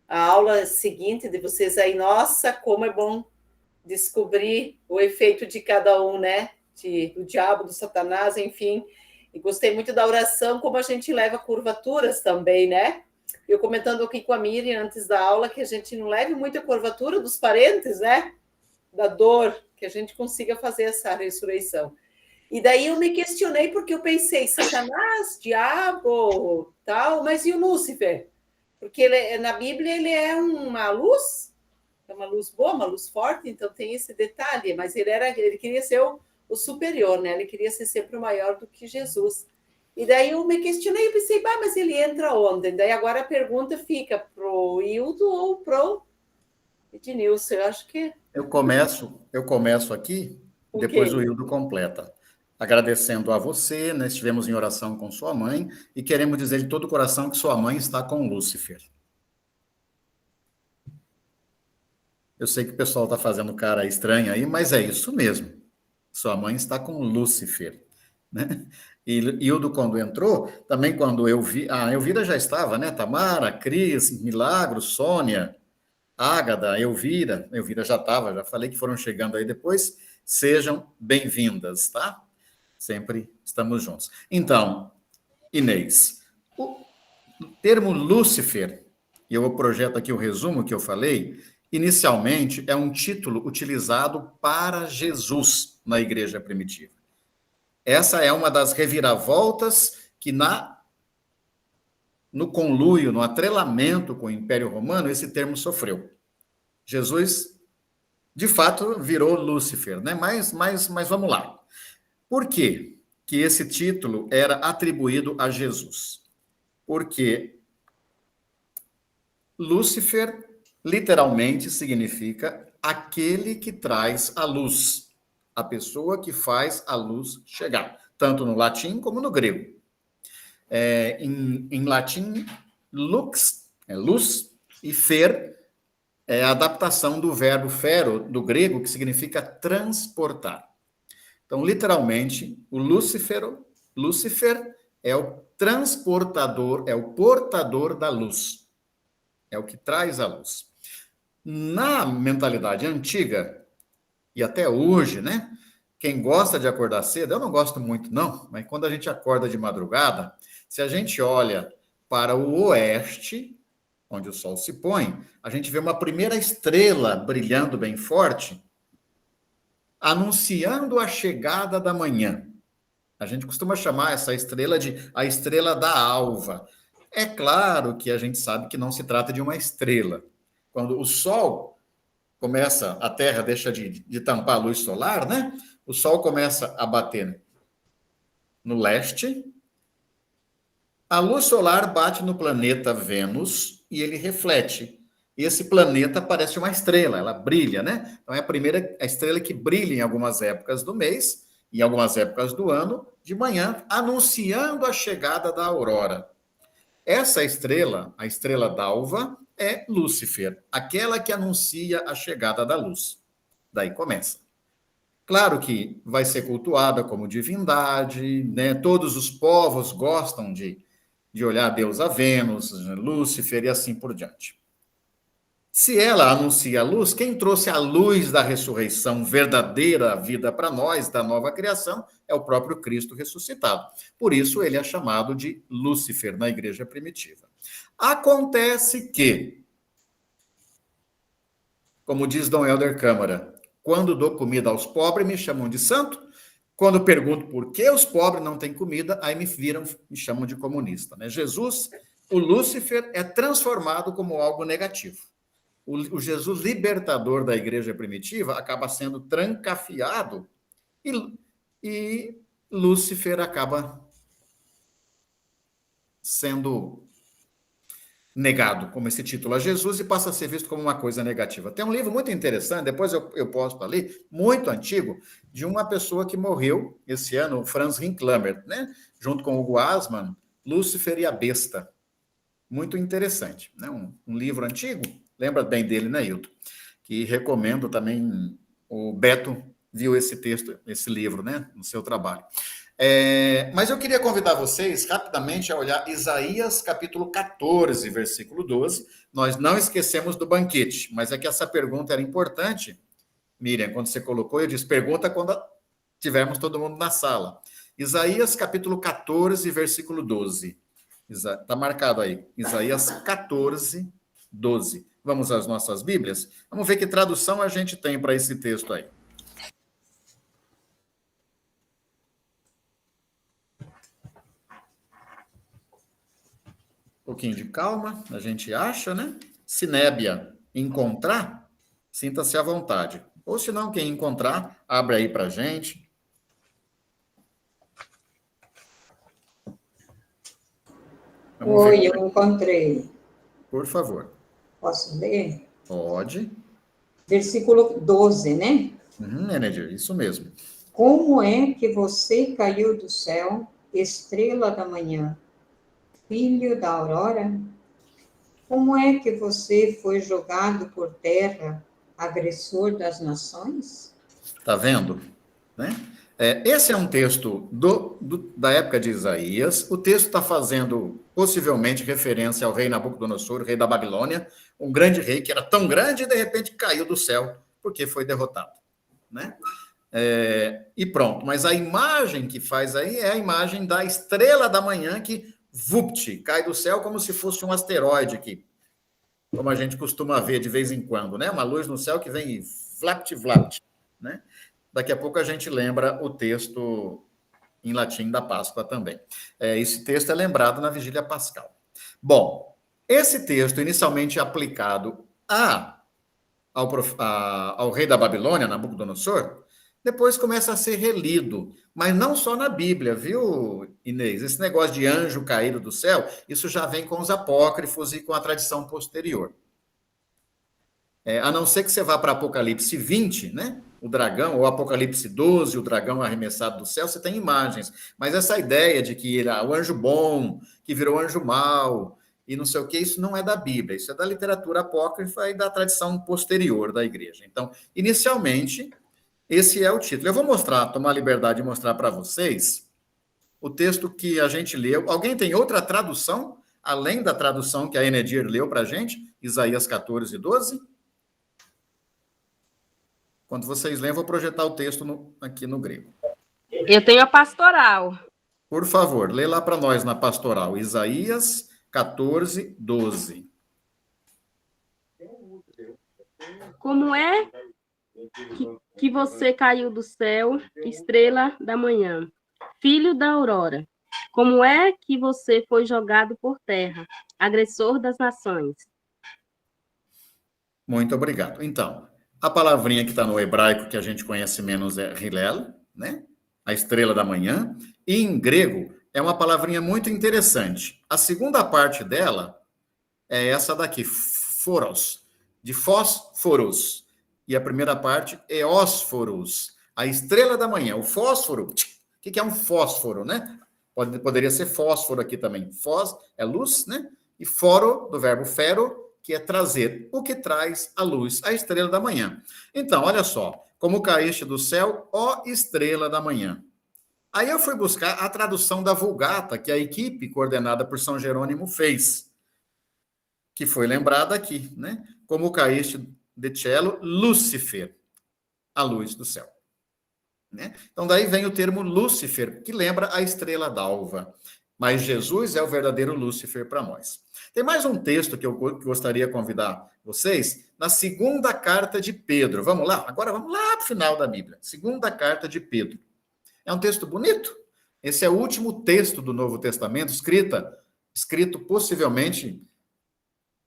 [SPEAKER 6] a aula seguinte de vocês aí, nossa, como é bom descobrir o efeito de cada um, né, do diabo, do Satanás, enfim. E gostei muito da oração, como a gente leva curvaturas também, né? Eu comentando aqui com a Miriam antes da aula que a gente não leve muito a curvatura dos parentes, né? Da dor, que a gente consiga fazer essa ressurreição. E daí eu me questionei porque eu pensei, Satanás, diabo, tal, mas e o Lúcifer? Porque ele, na Bíblia ele é uma luz boa, uma luz forte, então tem esse detalhe, mas ele queria ser o superior, né? Ele queria ser sempre o maior do que Jesus. E daí eu me questionei e pensei, mas ele entra onde? Daí agora a pergunta fica pro Hildo ou pro Ednilson, eu acho que...
[SPEAKER 2] Eu começo aqui, depois o Hildo completa. Agradecendo a você, né, estivemos em oração com sua mãe e queremos dizer de todo o coração que sua mãe está com Lúcifer. Eu sei que o pessoal está fazendo cara estranha aí, mas é isso mesmo. Sua mãe está com Lúcifer, né? E Hildo, quando entrou, também quando eu vi... A Elvira já estava, né? Tamara, Cris, Milagro, Sônia, Ágada, Elvira já estava, já falei que foram chegando aí depois. Sejam bem-vindas, tá? Sempre estamos juntos. Então, Inês, o termo Lúcifer, e eu projeto aqui o resumo que eu falei, inicialmente é um título utilizado para Jesus na igreja primitiva. Essa é uma das reviravoltas que no conluio, no atrelamento com o Império Romano, esse termo sofreu. Jesus, de fato, virou Lúcifer, né? Mas vamos lá. Por quê que esse título era atribuído a Jesus? Porque Lúcifer literalmente significa aquele que traz a luz, a pessoa que faz a luz chegar, tanto no latim como no grego. Em latim, lux é luz e fer é a adaptação do verbo fero do grego, que significa transportar. Então, literalmente, o Lúcifer é o transportador, é o portador da luz. É o que traz a luz. Na mentalidade antiga, e até hoje, né? Quem gosta de acordar cedo, eu não gosto muito, não, mas quando a gente acorda de madrugada, se a gente olha para o oeste, onde o sol se põe, a gente vê uma primeira estrela brilhando bem forte, anunciando a chegada da manhã. A gente costuma chamar essa estrela de a estrela da alva. É claro que a gente sabe que não se trata de uma estrela. Quando o sol começa, a Terra deixa de tampar a luz solar, né? O sol começa a bater no leste, a luz solar bate no planeta Vênus e ele reflete. E esse planeta parece uma estrela, ela brilha, né? Então é a estrela que brilha em algumas épocas do mês, em algumas épocas do ano, de manhã, anunciando a chegada da aurora. Essa estrela, a estrela d'alva, é Lúcifer, aquela que anuncia a chegada da luz. Daí começa. Claro que vai ser cultuada como divindade, né? Todos os povos gostam de olhar a deusa Vênus, Lúcifer e assim por diante. Se ela anuncia a luz, quem trouxe a luz da ressurreição verdadeira vida para nós, da nova criação, é o próprio Cristo ressuscitado. Por isso ele é chamado de Lúcifer na igreja primitiva. Acontece que, como diz Dom Helder Câmara, quando dou comida aos pobres, me chamam de santo. Quando pergunto por que os pobres não têm comida, aí me chamam de comunista, né? Jesus, o Lúcifer, é transformado como algo negativo. O Jesus libertador da igreja primitiva acaba sendo trancafiado e Lúcifer acaba sendo negado como esse título a Jesus e passa a ser visto como uma coisa negativa. Tem um livro muito interessante, depois eu posto ali, muito antigo, de uma pessoa que morreu esse ano, Franz Rincklamer, né? Junto com Hugo Asman, Lúcifer e a Besta. Muito interessante, né? Um livro antigo, lembra bem dele, né, Hilton? Que recomendo também, o Beto viu esse texto, esse livro, né, no seu trabalho. Mas eu queria convidar vocês rapidamente a olhar Isaías capítulo 14, versículo 12. Nós não esquecemos do banquete, mas é que essa pergunta era importante, Miriam, quando você colocou, eu disse, pergunta quando tivermos todo mundo na sala. Isaías capítulo 14, versículo 12. Está marcado aí, Isaías 14, 12. Vamos às nossas Bíblias? Vamos ver que tradução a gente tem para esse texto aí. Um pouquinho de calma, a gente acha, né? Se Nébia encontrar, sinta-se à vontade. Ou se não, quem encontrar, abre aí para a gente.
[SPEAKER 7] Oi, eu encontrei.
[SPEAKER 2] Por favor.
[SPEAKER 7] Posso ler?
[SPEAKER 2] Pode.
[SPEAKER 7] Versículo 12, né?
[SPEAKER 2] Enedir, isso mesmo.
[SPEAKER 7] Como é que você caiu do céu, estrela da manhã, filho da aurora? Como é que você foi jogado por terra, agressor das nações?
[SPEAKER 2] Tá vendo? Né? Esse é um texto da época de Isaías. O texto está fazendo, possivelmente, referência ao rei Nabucodonosor, rei da Babilônia, um grande rei que era tão grande e, de repente, caiu do céu, porque foi derrotado. Né? E pronto. Mas a imagem que faz aí é a imagem da estrela da manhã que, vupt, cai do céu como se fosse um asteroide que, como a gente costuma ver de vez em quando, né? Uma luz no céu que vem e vlapt, vlapt, né? Daqui a pouco a gente lembra o texto em latim da Páscoa também. Esse texto é lembrado na Vigília Pascal. Bom, esse texto, inicialmente aplicado ao rei da Babilônia, Nabucodonosor, depois começa a ser relido, mas não só na Bíblia, viu, Inês? Esse negócio de anjo caído do céu, isso já vem com os apócrifos e com a tradição posterior. A não ser que você vá para Apocalipse 20, né? O dragão, ou Apocalipse 12, o dragão arremessado do céu, você tem imagens. Mas essa ideia de que o anjo bom, que virou anjo mau, e não sei o que, isso não é da Bíblia, isso é da literatura apócrifa e da tradição posterior da igreja. Então, inicialmente, esse é o título. Eu vou tomar a liberdade de mostrar para vocês o texto que a gente leu. Alguém tem outra tradução, além da tradução que a Enedir leu para a gente? Isaías 14, 12? Quando vocês leem, eu vou projetar o texto aqui no grego.
[SPEAKER 4] Eu tenho a pastoral.
[SPEAKER 2] Por favor, lê lá para nós na pastoral. Isaías 14, 12.
[SPEAKER 4] Como é que você caiu do céu, estrela da manhã, filho da aurora? Como é que você foi jogado por terra, agressor das nações?
[SPEAKER 2] Muito obrigado. Então, a palavrinha que está no hebraico, que a gente conhece menos, é Hillel, né? A estrela da manhã. E em grego, é uma palavrinha muito interessante. A segunda parte dela é essa daqui, foros, de fósforos. E a primeira parte é ósforos, a estrela da manhã, o fósforo. O que é um fósforo, né? Poderia ser fósforo aqui também. Fós é luz, né? E foro, do verbo fero, que é trazer, o que traz a luz, a estrela da manhã. Então, olha só, como caíste do céu, ó estrela da manhã. Aí eu fui buscar a tradução da Vulgata, que a equipe coordenada por São Jerônimo fez, que foi lembrada aqui, né? Como caíste de cielo, Lúcifer, a luz do céu. Né? Então, daí vem o termo Lúcifer, que lembra a estrela d'alva. Mas Jesus é o verdadeiro Lúcifer para nós. Tem mais um texto que eu gostaria de convidar vocês, na segunda carta de Pedro. Vamos lá? Agora vamos lá para o final da Bíblia. Segunda carta de Pedro. É um texto bonito. Esse é o último texto do Novo Testamento, escrito possivelmente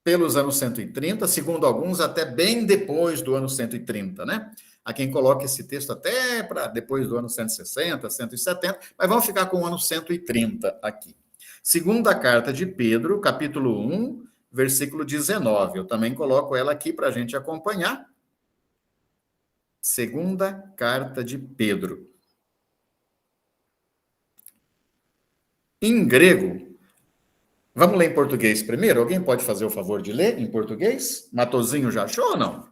[SPEAKER 2] pelos anos 130, segundo alguns, até bem depois do ano 130, né? Há quem coloque esse texto até para depois do ano 160, 170, mas vamos ficar com o ano 130 aqui. Segunda carta de Pedro, capítulo 1, versículo 19. Eu também coloco ela aqui para a gente acompanhar. Segunda carta de Pedro. Em grego, vamos ler em português primeiro? Alguém pode fazer o favor de ler em português? Matozinho já achou ou não?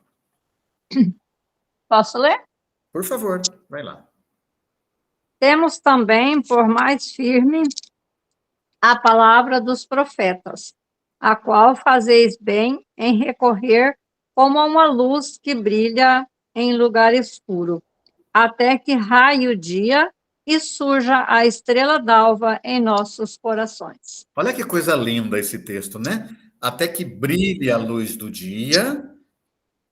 [SPEAKER 8] Posso ler?
[SPEAKER 2] Por favor, vai lá.
[SPEAKER 8] Temos também por mais firme a palavra dos profetas, a qual fazeis bem em recorrer como a uma luz que brilha em lugar escuro, até que raie o dia e surja a estrela d'alva em nossos corações.
[SPEAKER 2] Olha que coisa linda esse texto, né? Até que brilhe a luz do dia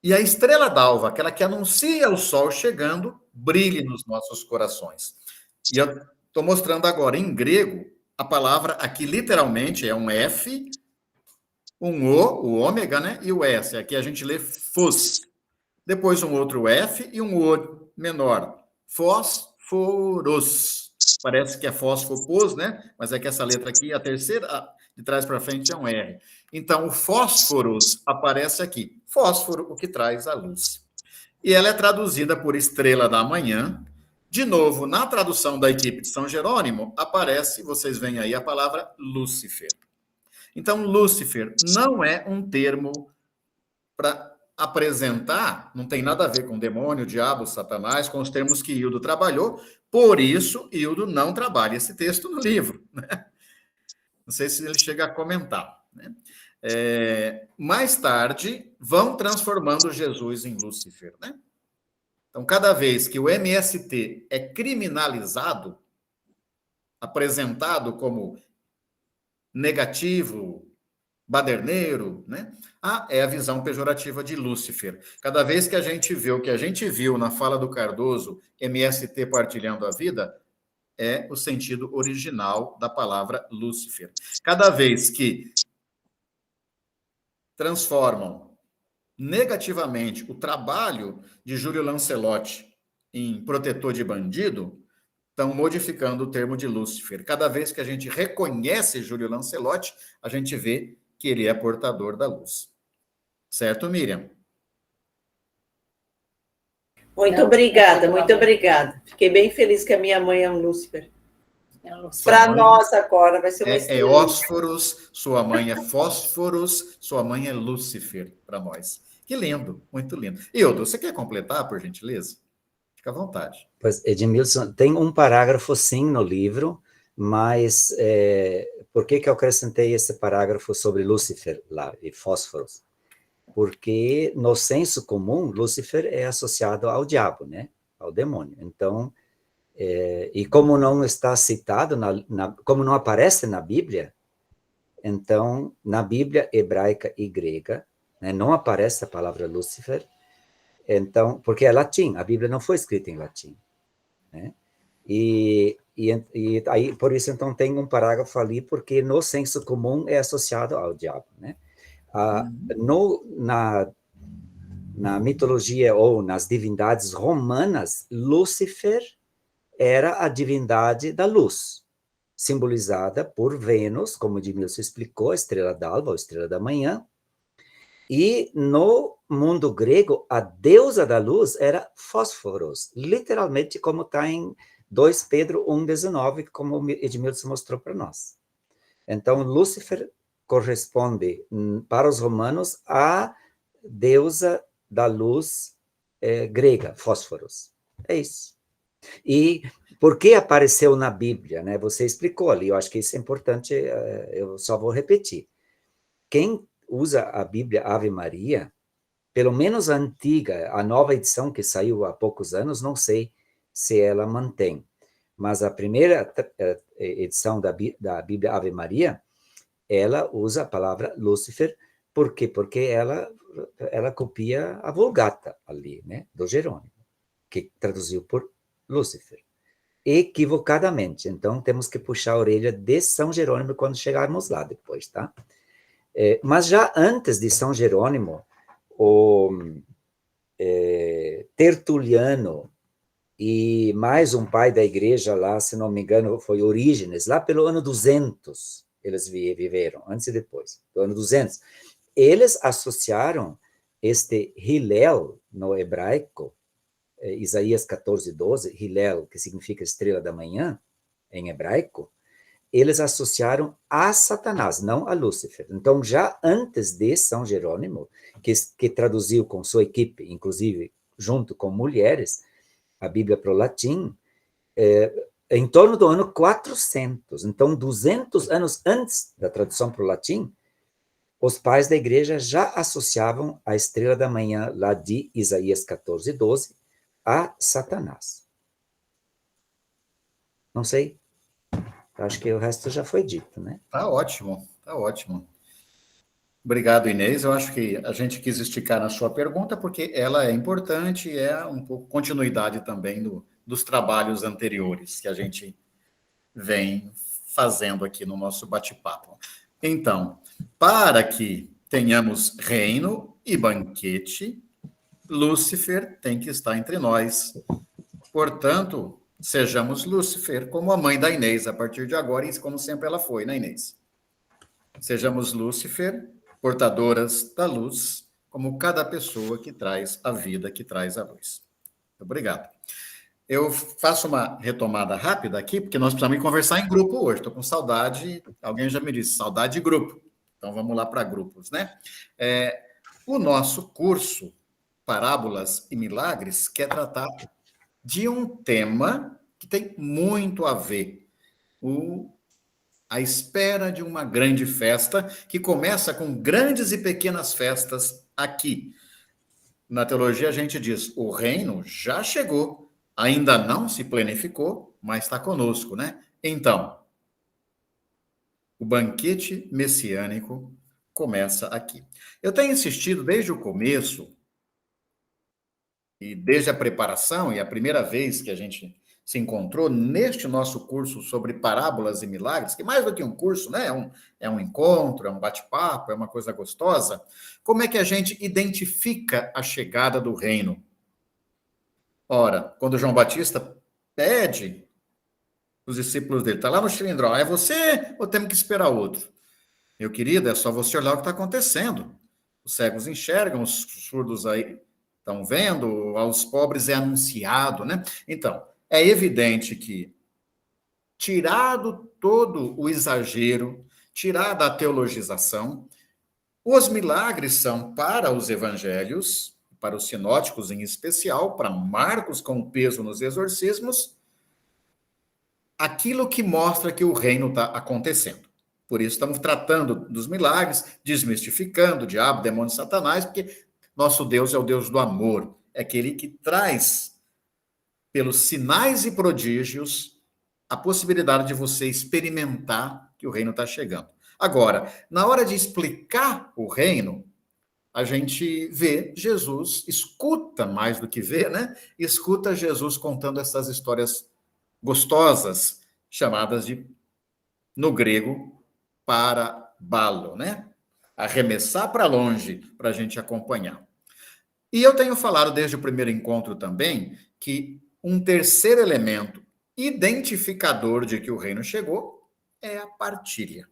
[SPEAKER 2] e a estrela d'alva, aquela que anuncia o sol chegando, brilhe nos nossos corações. E eu estou mostrando agora em grego, a palavra aqui literalmente é um F, um O, o ômega, né? E o S. Aqui a gente lê fos. Depois um outro F e um O menor. Fósforos. Parece que é fósfopos, né? Mas é que essa letra aqui, a terceira, de trás para frente, é um R. Então, o fósforos aparece aqui. Fósforo, o que traz a luz. E ela é traduzida por estrela da manhã. De novo, na tradução da equipe de São Jerônimo, aparece, vocês veem aí, a palavra Lúcifer. Então, Lúcifer não é um termo para apresentar, não tem nada a ver com demônio, diabo, satanás, com os termos que Hildo trabalhou, por isso Hildo não trabalha esse texto no livro. Né? Não sei se ele chega a comentar. Né? Mais tarde, vão transformando Jesus em Lúcifer. Né? Então, cada vez que o MST é criminalizado, apresentado como negativo, baderneiro, né? É a visão pejorativa de Lúcifer. Cada vez que a gente vê o que a gente viu na fala do Cardoso, MST partilhando a vida, é o sentido original da palavra Lúcifer. Cada vez que transformam negativamente o trabalho de Júlio Lancelotti em protetor de bandido, estão modificando o termo de Lúcifer. Cada vez que a gente reconhece Júlio Lancelotti, a gente vê que ele é portador da luz. Certo, Miriam?
[SPEAKER 6] Muito obrigada, muito obrigada. Fiquei bem feliz que a minha mãe é um Lúcifer. Para nós agora vai ser uma
[SPEAKER 2] é Ósforos, sua mãe é Fósforos, sua mãe é Lúcifer para nós. Que lindo, muito lindo. Hildo, você quer completar, por gentileza? Fica à vontade.
[SPEAKER 9] Pois, Edmilson, tem um parágrafo, sim, no livro, mas por que eu acrescentei esse parágrafo sobre Lúcifer lá, e fósforos? Porque no senso comum, Lúcifer é associado ao diabo, né? Ao demônio. Então, e como não está citado, como não aparece na Bíblia, então, na Bíblia hebraica e grega, né, não aparece a palavra Lúcifer, então, porque é latim, a Bíblia não foi escrita em latim, né? E aí, por isso, então, tem um parágrafo ali, porque no senso comum é associado ao diabo, né? Na mitologia ou nas divindades romanas, Lúcifer era a divindade da luz, simbolizada por Vênus, como Edmilson explicou, a estrela d'alva, ou estrela da manhã, e no mundo grego, a deusa da luz era Fósforos, literalmente como está em 2 Pedro 1,19, como Edmilson mostrou para nós. Então, Lúcifer corresponde, para os romanos, à deusa da luz grega, Fósforos. É isso. E por que apareceu na Bíblia, né? Você explicou ali, eu acho que isso é importante, eu só vou repetir. Quem usa a Bíblia Ave Maria, pelo menos a antiga, a nova edição que saiu há poucos anos, não sei se ela mantém, mas a primeira edição da Bíblia Ave Maria, ela usa a palavra Lúcifer, por quê? Porque ela copia a Vulgata ali, né, do Jerônimo, que traduziu por Lúcifer, equivocadamente. Então, temos que puxar a orelha de São Jerônimo quando chegarmos lá depois, tá? Mas já antes de São Jerônimo, Tertuliano e mais um pai da igreja lá, se não me engano, foi Orígenes, lá pelo ano 200, eles viveram, antes e depois, do ano 200. Eles associaram este Hillel, no hebraico, Isaías 14, 12, Hillel, que significa estrela da manhã, em hebraico, eles associaram a Satanás, não a Lúcifer. Então, já antes de São Jerônimo, que traduziu com sua equipe, inclusive junto com mulheres, a Bíblia para o latim, em torno do ano 400. Então, 200 anos antes da tradução para o latim, os pais da igreja já associavam a estrela da manhã, lá de Isaías 14, 12, a Satanás. Não sei. Acho que o resto já foi dito, né?
[SPEAKER 2] Tá ótimo, tá ótimo. Obrigado, Inês. Eu acho que a gente quis esticar na sua pergunta, porque ela é importante e é um pouco continuidade também dos trabalhos anteriores que a gente vem fazendo aqui no nosso bate-papo. Então, para que tenhamos reino e banquete, Lúcifer tem que estar entre nós. Portanto, sejamos Lúcifer, como a mãe da Inês, a partir de agora, e como sempre ela foi, né, Inês? Sejamos Lúcifer, portadoras da luz, como cada pessoa que traz a vida, que traz a luz. Obrigado. Eu faço uma retomada rápida aqui, porque nós precisamos conversar em grupo hoje. Estou com saudade, alguém já me disse, saudade de grupo. Então, vamos lá para grupos, né? O nosso curso, Parábolas e Milagres, quer tratar de um tema que tem muito a ver. A espera de uma grande festa, que começa com grandes e pequenas festas aqui. Na teologia, a gente diz, o reino já chegou, ainda não se planificou, mas está conosco, né? Então, o banquete messiânico começa aqui. Eu tenho insistido desde o começo, e desde a preparação, e a primeira vez que a gente se encontrou neste nosso curso sobre parábolas e milagres, que mais do que um curso, né? É um encontro, é um bate-papo, é uma coisa gostosa. Como é que a gente identifica a chegada do reino? Ora, quando João Batista pede os discípulos dele, está lá no xilindró, é você ou temos que esperar outro? Meu querido, é só você olhar o que está acontecendo. Os cegos enxergam, os surdos aí estão vendo, aos pobres é anunciado, né? Então, é evidente que, tirado todo o exagero, tirada a teologização, os milagres são para os evangelhos, para os sinóticos em especial, para Marcos com peso nos exorcismos, aquilo que mostra que o reino está acontecendo. Por isso estamos tratando dos milagres, desmistificando o diabo, demônio, Satanás, porque nosso Deus é o Deus do amor, é aquele que traz, pelos sinais e prodígios, a possibilidade de você experimentar que o reino está chegando. Agora, na hora de explicar o reino, a gente vê Jesus, escuta mais do que vê, né? Escuta Jesus contando essas histórias gostosas, chamadas de, no grego, parabalo, né? Arremessar para longe, para a gente acompanhar. E eu tenho falado desde o primeiro encontro também que um terceiro elemento identificador de que o reino chegou é a partilha.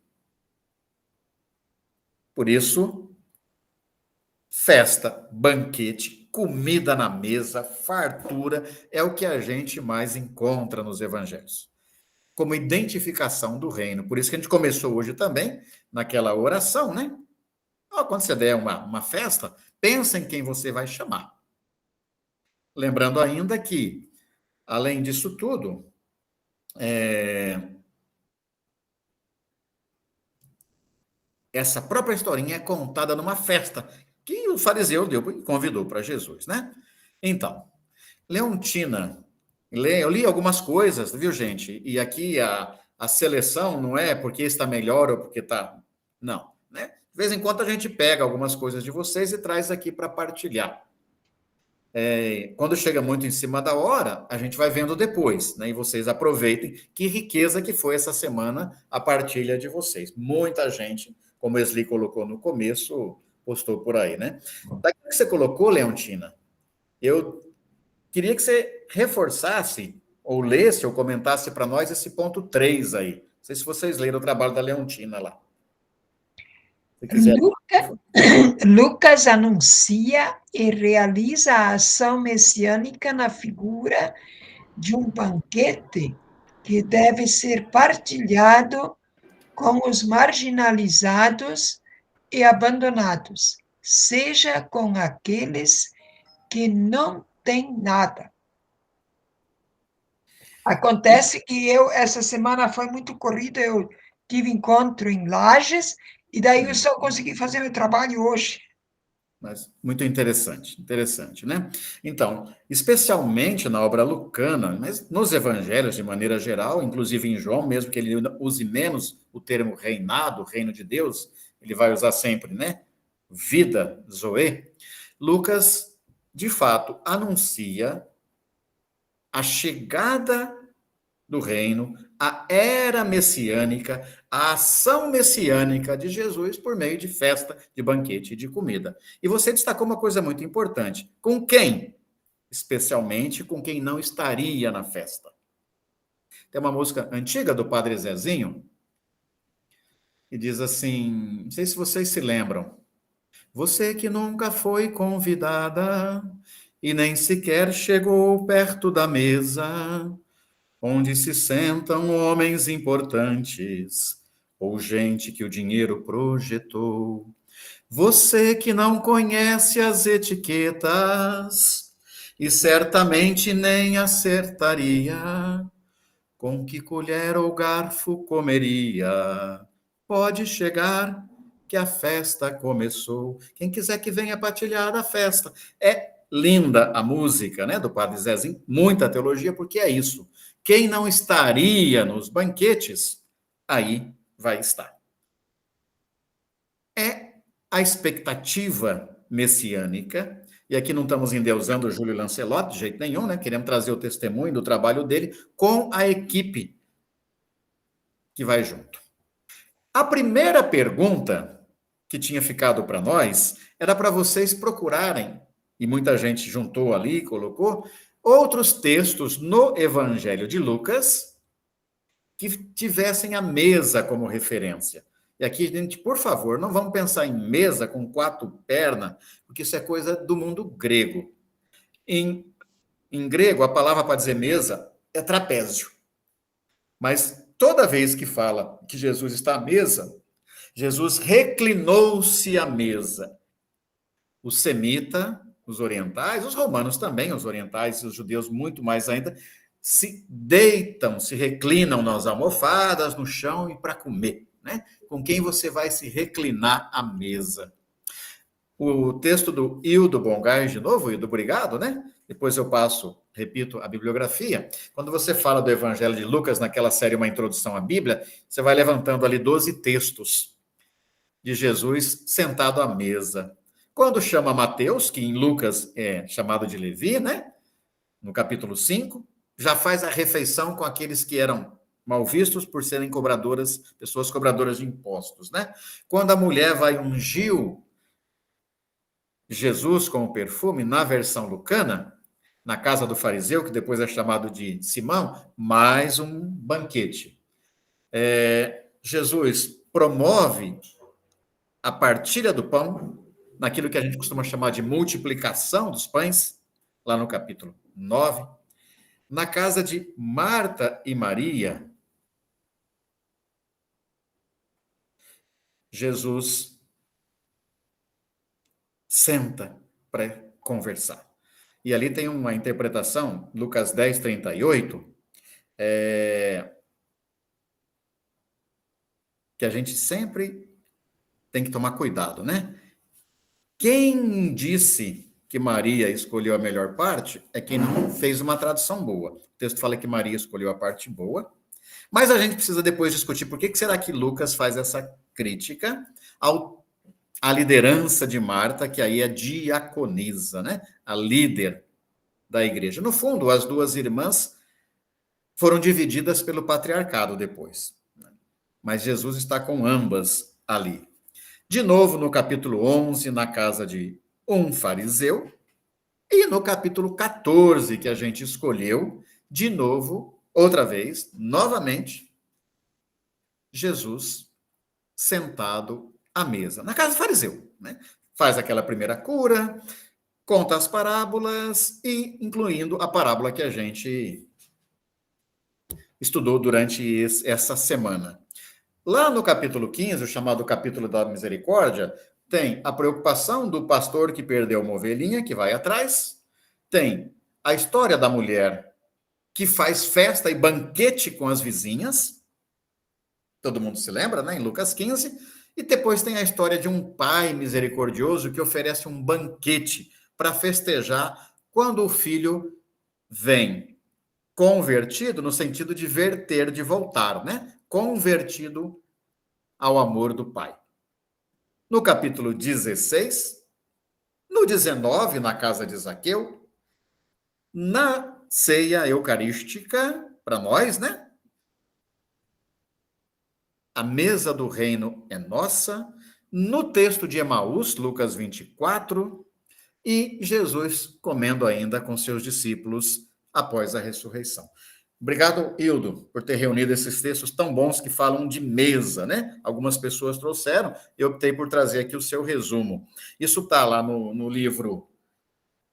[SPEAKER 2] Por isso, festa, banquete, comida na mesa, fartura, é o que a gente mais encontra nos evangelhos, como identificação do reino. Por isso que a gente começou hoje também, naquela oração, né? Quando você der uma festa, pensa em quem você vai chamar. Lembrando ainda que, além disso tudo, essa própria historinha é contada numa festa que o fariseu convidou para Jesus, né? Então, Leontina, eu li algumas coisas, viu, gente? E aqui a seleção não é porque está melhor ou porque está... Não, né? De vez em quando a gente pega algumas coisas de vocês e traz aqui para partilhar. Quando chega muito em cima da hora, a gente vai vendo depois, né? E vocês aproveitem que riqueza que foi essa semana a partilha de vocês. Muita gente, como o Esli colocou no começo, postou por aí, né? Daqui que você colocou, Leontina, eu queria que você reforçasse, ou lesse, ou comentasse para nós esse ponto 3 aí. Não sei se vocês leram o trabalho da Leontina lá. Se quiser.
[SPEAKER 10] Lucas anuncia e realiza a ação messiânica na figura de um banquete que deve ser partilhado com os marginalizados e abandonados, seja com aqueles que não têm nada. Acontece que essa semana foi muito corrida, eu tive encontro em Lages, e daí eu só consegui fazer meu trabalho hoje.
[SPEAKER 2] Mas muito interessante, né? Então, especialmente na obra lucana, mas nos evangelhos de maneira geral, inclusive em João, mesmo que ele use menos o termo reinado, reino de Deus, ele vai usar sempre, né? Vida, Zoe. Lucas, de fato, anuncia a chegada do reino, a era messiânica, a ação messiânica de Jesus por meio de festa, de banquete e de comida. E você destacou uma coisa muito importante. Com quem? Especialmente com quem não estaria na festa. Tem uma música antiga do Padre Zezinho, que diz assim, não sei se vocês se lembram, você que nunca foi convidada e nem sequer chegou perto da mesa, onde se sentam homens importantes, ou gente que o dinheiro projetou. Você que não conhece as etiquetas, e certamente nem acertaria com que colher ou garfo comeria. Pode chegar que a festa começou. Quem quiser que venha partilhar da festa. É linda a música, né, do Padre Zezinho, muita teologia, porque é isso. Quem não estaria nos banquetes, aí vai estar. É a expectativa messiânica, e aqui não estamos endeusando o Júlio Lancelotti de jeito nenhum, né? Queremos trazer o testemunho do trabalho dele com a equipe que vai junto. A primeira pergunta que tinha ficado para nós era para vocês procurarem, e muita gente juntou ali, colocou, outros textos no Evangelho de Lucas que tivessem a mesa como referência. E aqui, gente, por favor, não vamos pensar em mesa com 4 pernas, porque isso é coisa do mundo grego. Em grego, a palavra para dizer mesa é trapézio. Mas toda vez que fala que Jesus está à mesa, Jesus reclinou-se à mesa. O semita, os orientais, os romanos também, os orientais e os judeus muito mais ainda, se deitam, se reclinam nas almofadas, no chão e para comer, né? Com quem você vai se reclinar à mesa? O texto do Hildo Bongais, de novo, Hildo, obrigado, né? Depois eu repito a bibliografia. Quando você fala do Evangelho de Lucas, naquela série Uma Introdução à Bíblia, você vai levantando ali 12 textos de Jesus sentado à mesa. Quando chama Mateus, que em Lucas é chamado de Levi, né? No capítulo 5, já faz a refeição com aqueles que eram mal vistos por serem pessoas cobradoras de impostos, né? Quando a mulher vai ungir Jesus com o perfume, na versão lucana, na casa do fariseu, que depois é chamado de Simão, mais um banquete. Jesus promove a partilha do pão, naquilo que a gente costuma chamar de multiplicação dos pães, lá no capítulo 9. Na casa de Marta e Maria, Jesus senta para conversar. E ali tem uma interpretação, Lucas 10, 38, que a gente sempre tem que tomar cuidado, né? Quem disse que Maria escolheu a melhor parte é quem não fez uma tradução boa. O texto fala que Maria escolheu a parte boa, mas a gente precisa depois discutir por que será que Lucas faz essa crítica à liderança de Marta, que aí é diaconisa, né? A líder da igreja. No fundo, as duas irmãs foram divididas pelo patriarcado depois, mas Jesus está com ambas ali. De novo, no capítulo 11, na casa de um fariseu, E no capítulo 14, que a gente escolheu, de novo, outra vez, novamente, Jesus sentado à mesa, na casa do fariseu, né? Faz aquela primeira cura, conta as parábolas e incluindo a parábola que a gente estudou durante essa semana. Lá no capítulo 15, o chamado capítulo da misericórdia, tem a preocupação do pastor que perdeu uma ovelhinha, que vai atrás, tem a história da mulher que faz festa e banquete com as vizinhas, todo mundo se lembra, né, em Lucas 15, e depois tem a história de um pai misericordioso que oferece um banquete para festejar quando o filho vem convertido, no sentido de verter, de voltar, né? Convertido ao amor do pai. No capítulo 16, no 19, na casa de Zaqueu, na ceia eucarística, para nós, né? A mesa do reino é nossa. No texto de Emaús, Lucas 24, e Jesus comendo ainda com seus discípulos após a ressurreição. Obrigado, Hildo, por ter reunido esses textos tão bons que falam de mesa, né? Algumas pessoas trouxeram, eu optei por trazer aqui o seu resumo. Isso está lá no livro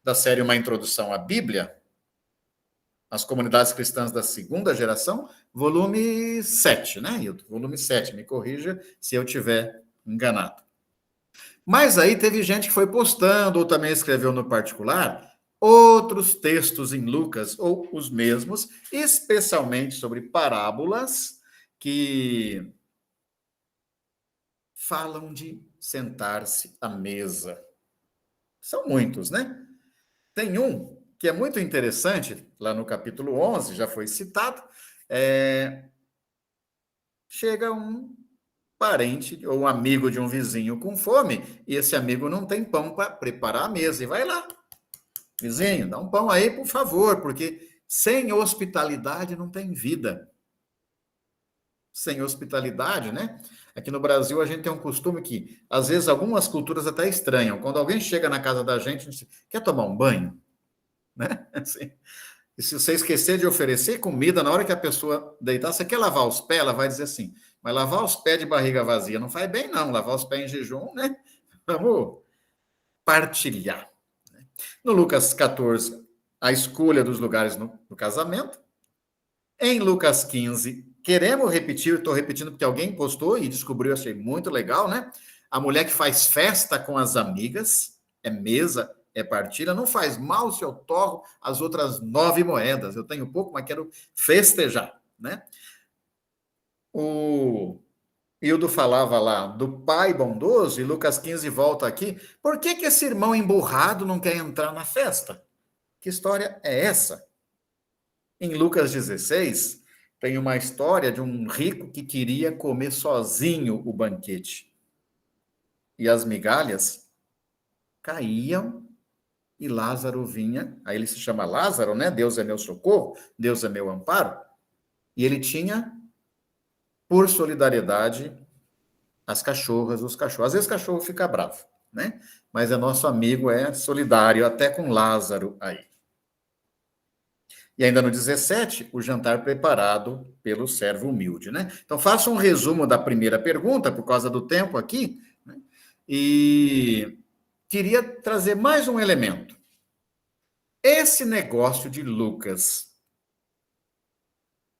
[SPEAKER 2] da série Uma Introdução à Bíblia, As Comunidades Cristãs da Segunda Geração, volume 7, né, Hildo? Volume 7, me corrija se eu estiver enganado. Mas aí teve gente que foi postando, ou também escreveu no particular, outros textos em Lucas, ou os mesmos, especialmente sobre parábolas que falam de sentar-se à mesa. São muitos, né? Tem um que é muito interessante, lá no capítulo 11, já foi citado, chega um parente ou um amigo de um vizinho com fome, e esse amigo não tem pão para preparar a mesa, e vai lá, vizinho, dá um pão aí, por favor, porque sem hospitalidade não tem vida. Sem hospitalidade, né? Aqui no Brasil a gente tem um costume que, às vezes, algumas culturas até estranham. Quando alguém chega na casa da gente, a gente quer tomar um banho? Né? Assim. E se você esquecer de oferecer comida, na hora que a pessoa deitar, você quer lavar os pés, ela vai dizer assim, mas lavar os pés de barriga vazia não faz bem, não. Lavar os pés em jejum, né? Vamos partilhar. No Lucas 14, a escolha dos lugares no casamento. Em Lucas 15, queremos repetir, estou repetindo porque alguém postou e descobriu, achei muito legal, né? A mulher que faz festa com as amigas, é mesa, é partilha, não faz mal se eu torro as outras 9 moedas. Eu tenho pouco, mas quero festejar, né? O Hildo falava lá do pai bondoso, e Lucas 15 volta aqui. Por que esse irmão emburrado não quer entrar na festa? Que história é essa? Em Lucas 16, tem uma história de um rico que queria comer sozinho o banquete. E as migalhas caíam e Lázaro vinha. Aí ele se chama Lázaro, né? Deus é meu socorro, Deus é meu amparo. E ele tinha, por solidariedade, as cachorras, os cachorros. Às vezes o cachorro fica bravo, né? Mas é nosso amigo, é solidário, até com Lázaro aí. E ainda no 17, o jantar preparado pelo servo humilde, né? Então, faço um resumo da primeira pergunta, por causa do tempo aqui, né? E queria trazer mais um elemento. Esse negócio de Lucas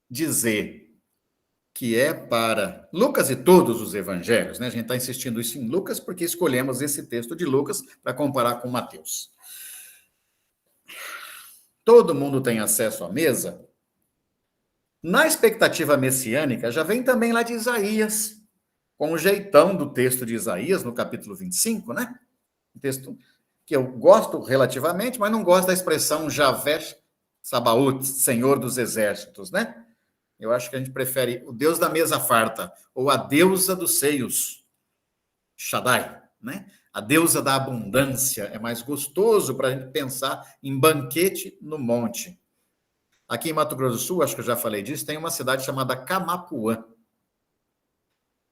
[SPEAKER 2] dizer que é para Lucas e todos os evangelhos, né? A gente está insistindo isso em Lucas porque escolhemos esse texto de Lucas para comparar com Mateus. Todo mundo tem acesso à mesa. Na expectativa messiânica, já vem também lá de Isaías, com o jeitão do texto de Isaías, no capítulo 25, né? Um texto que eu gosto relativamente, mas não gosto da expressão Javé Sabaoth, Senhor dos Exércitos, né? Eu acho que a gente prefere o Deus da mesa farta, ou a deusa dos seios, Shaddai, né? A deusa da abundância. É mais gostoso para a gente pensar em banquete no monte. Aqui em Mato Grosso do Sul, acho que eu já falei disso, tem uma cidade chamada Camapuã,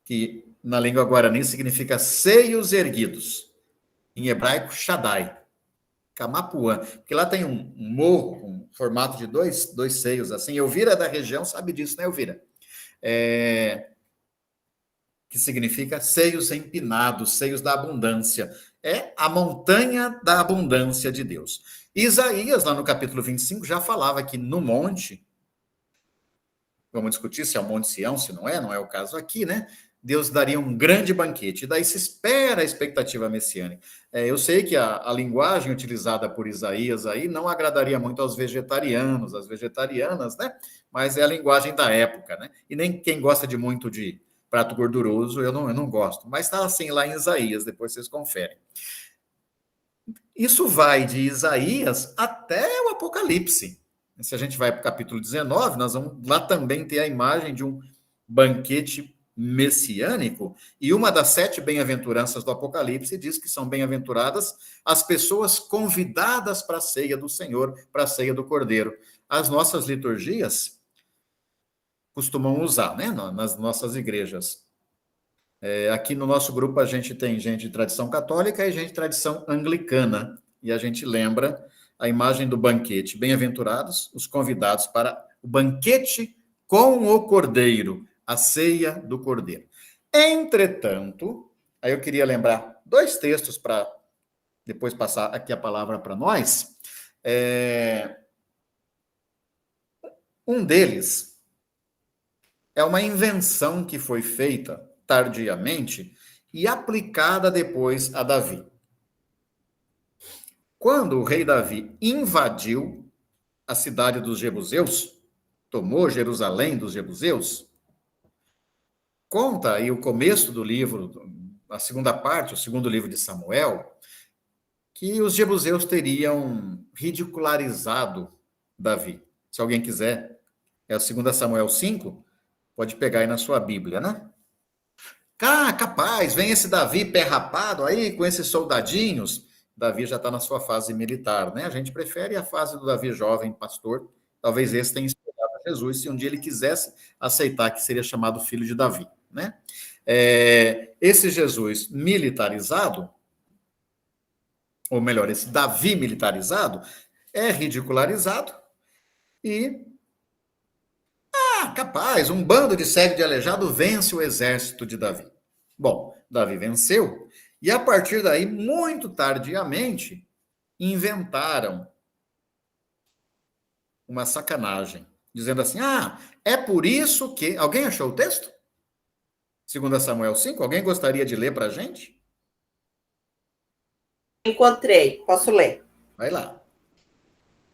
[SPEAKER 2] que na língua guarani significa seios erguidos. Em hebraico, Shaddai. Camapuã, porque lá tem um morro com formato de dois seios, assim. Elvira da região sabe disso, né, Elvira? Que significa seios empinados, seios da abundância. É a montanha da abundância de Deus. Isaías, lá no capítulo 25, já falava que no monte, vamos discutir se é o Monte Sião, se não é o caso aqui, né? Deus daria um grande banquete, e daí se espera a expectativa messiânica. Eu sei que a linguagem utilizada por Isaías aí não agradaria muito aos vegetarianos, às vegetarianas, né? Mas é a linguagem da época, né? E nem quem gosta de muito de prato gorduroso, eu não gosto. Mas está assim lá em Isaías, depois vocês conferem. Isso vai de Isaías até o Apocalipse. Se a gente vai para o capítulo 19, nós vamos lá também ter a imagem de um banquete messiânico, e uma das 7 bem-aventuranças do Apocalipse diz que são bem-aventuradas as pessoas convidadas para a ceia do Senhor, para a ceia do Cordeiro. As nossas liturgias costumam usar, né, nas nossas igrejas. Aqui no nosso grupo a gente tem gente de tradição católica e gente de tradição anglicana, e a gente lembra a imagem do banquete. Bem-aventurados os convidados para o banquete com o Cordeiro, a ceia do Cordeiro. Entretanto, aí eu queria lembrar 2 textos para depois passar aqui a palavra para nós. Um deles é uma invenção que foi feita tardiamente e aplicada depois a Davi. Quando o rei Davi invadiu a cidade dos Jebuseus, tomou Jerusalém dos Jebuseus, conta aí o começo do livro, a segunda parte, o segundo livro de Samuel, que os jebuseus teriam ridicularizado Davi. Se alguém quiser, é o 2 Samuel 5, pode pegar aí na sua Bíblia, né? Capaz, vem esse Davi pé rapado aí, com esses soldadinhos. Davi já está na sua fase militar, né? A gente prefere a fase do Davi jovem, pastor. Talvez esse tenha inspirado a Jesus, se um dia ele quisesse aceitar que seria chamado filho de Davi, né? Esse Jesus militarizado, ou melhor, esse Davi militarizado, é ridicularizado e capaz, um bando de cego e de aleijado vence o exército de Davi. Bom, Davi venceu, e a partir daí, muito tardiamente, inventaram uma sacanagem, dizendo assim, é por isso que... Alguém achou o texto? 2 Samuel 5, alguém gostaria de ler para a gente?
[SPEAKER 6] Encontrei, posso ler.
[SPEAKER 2] Vai lá.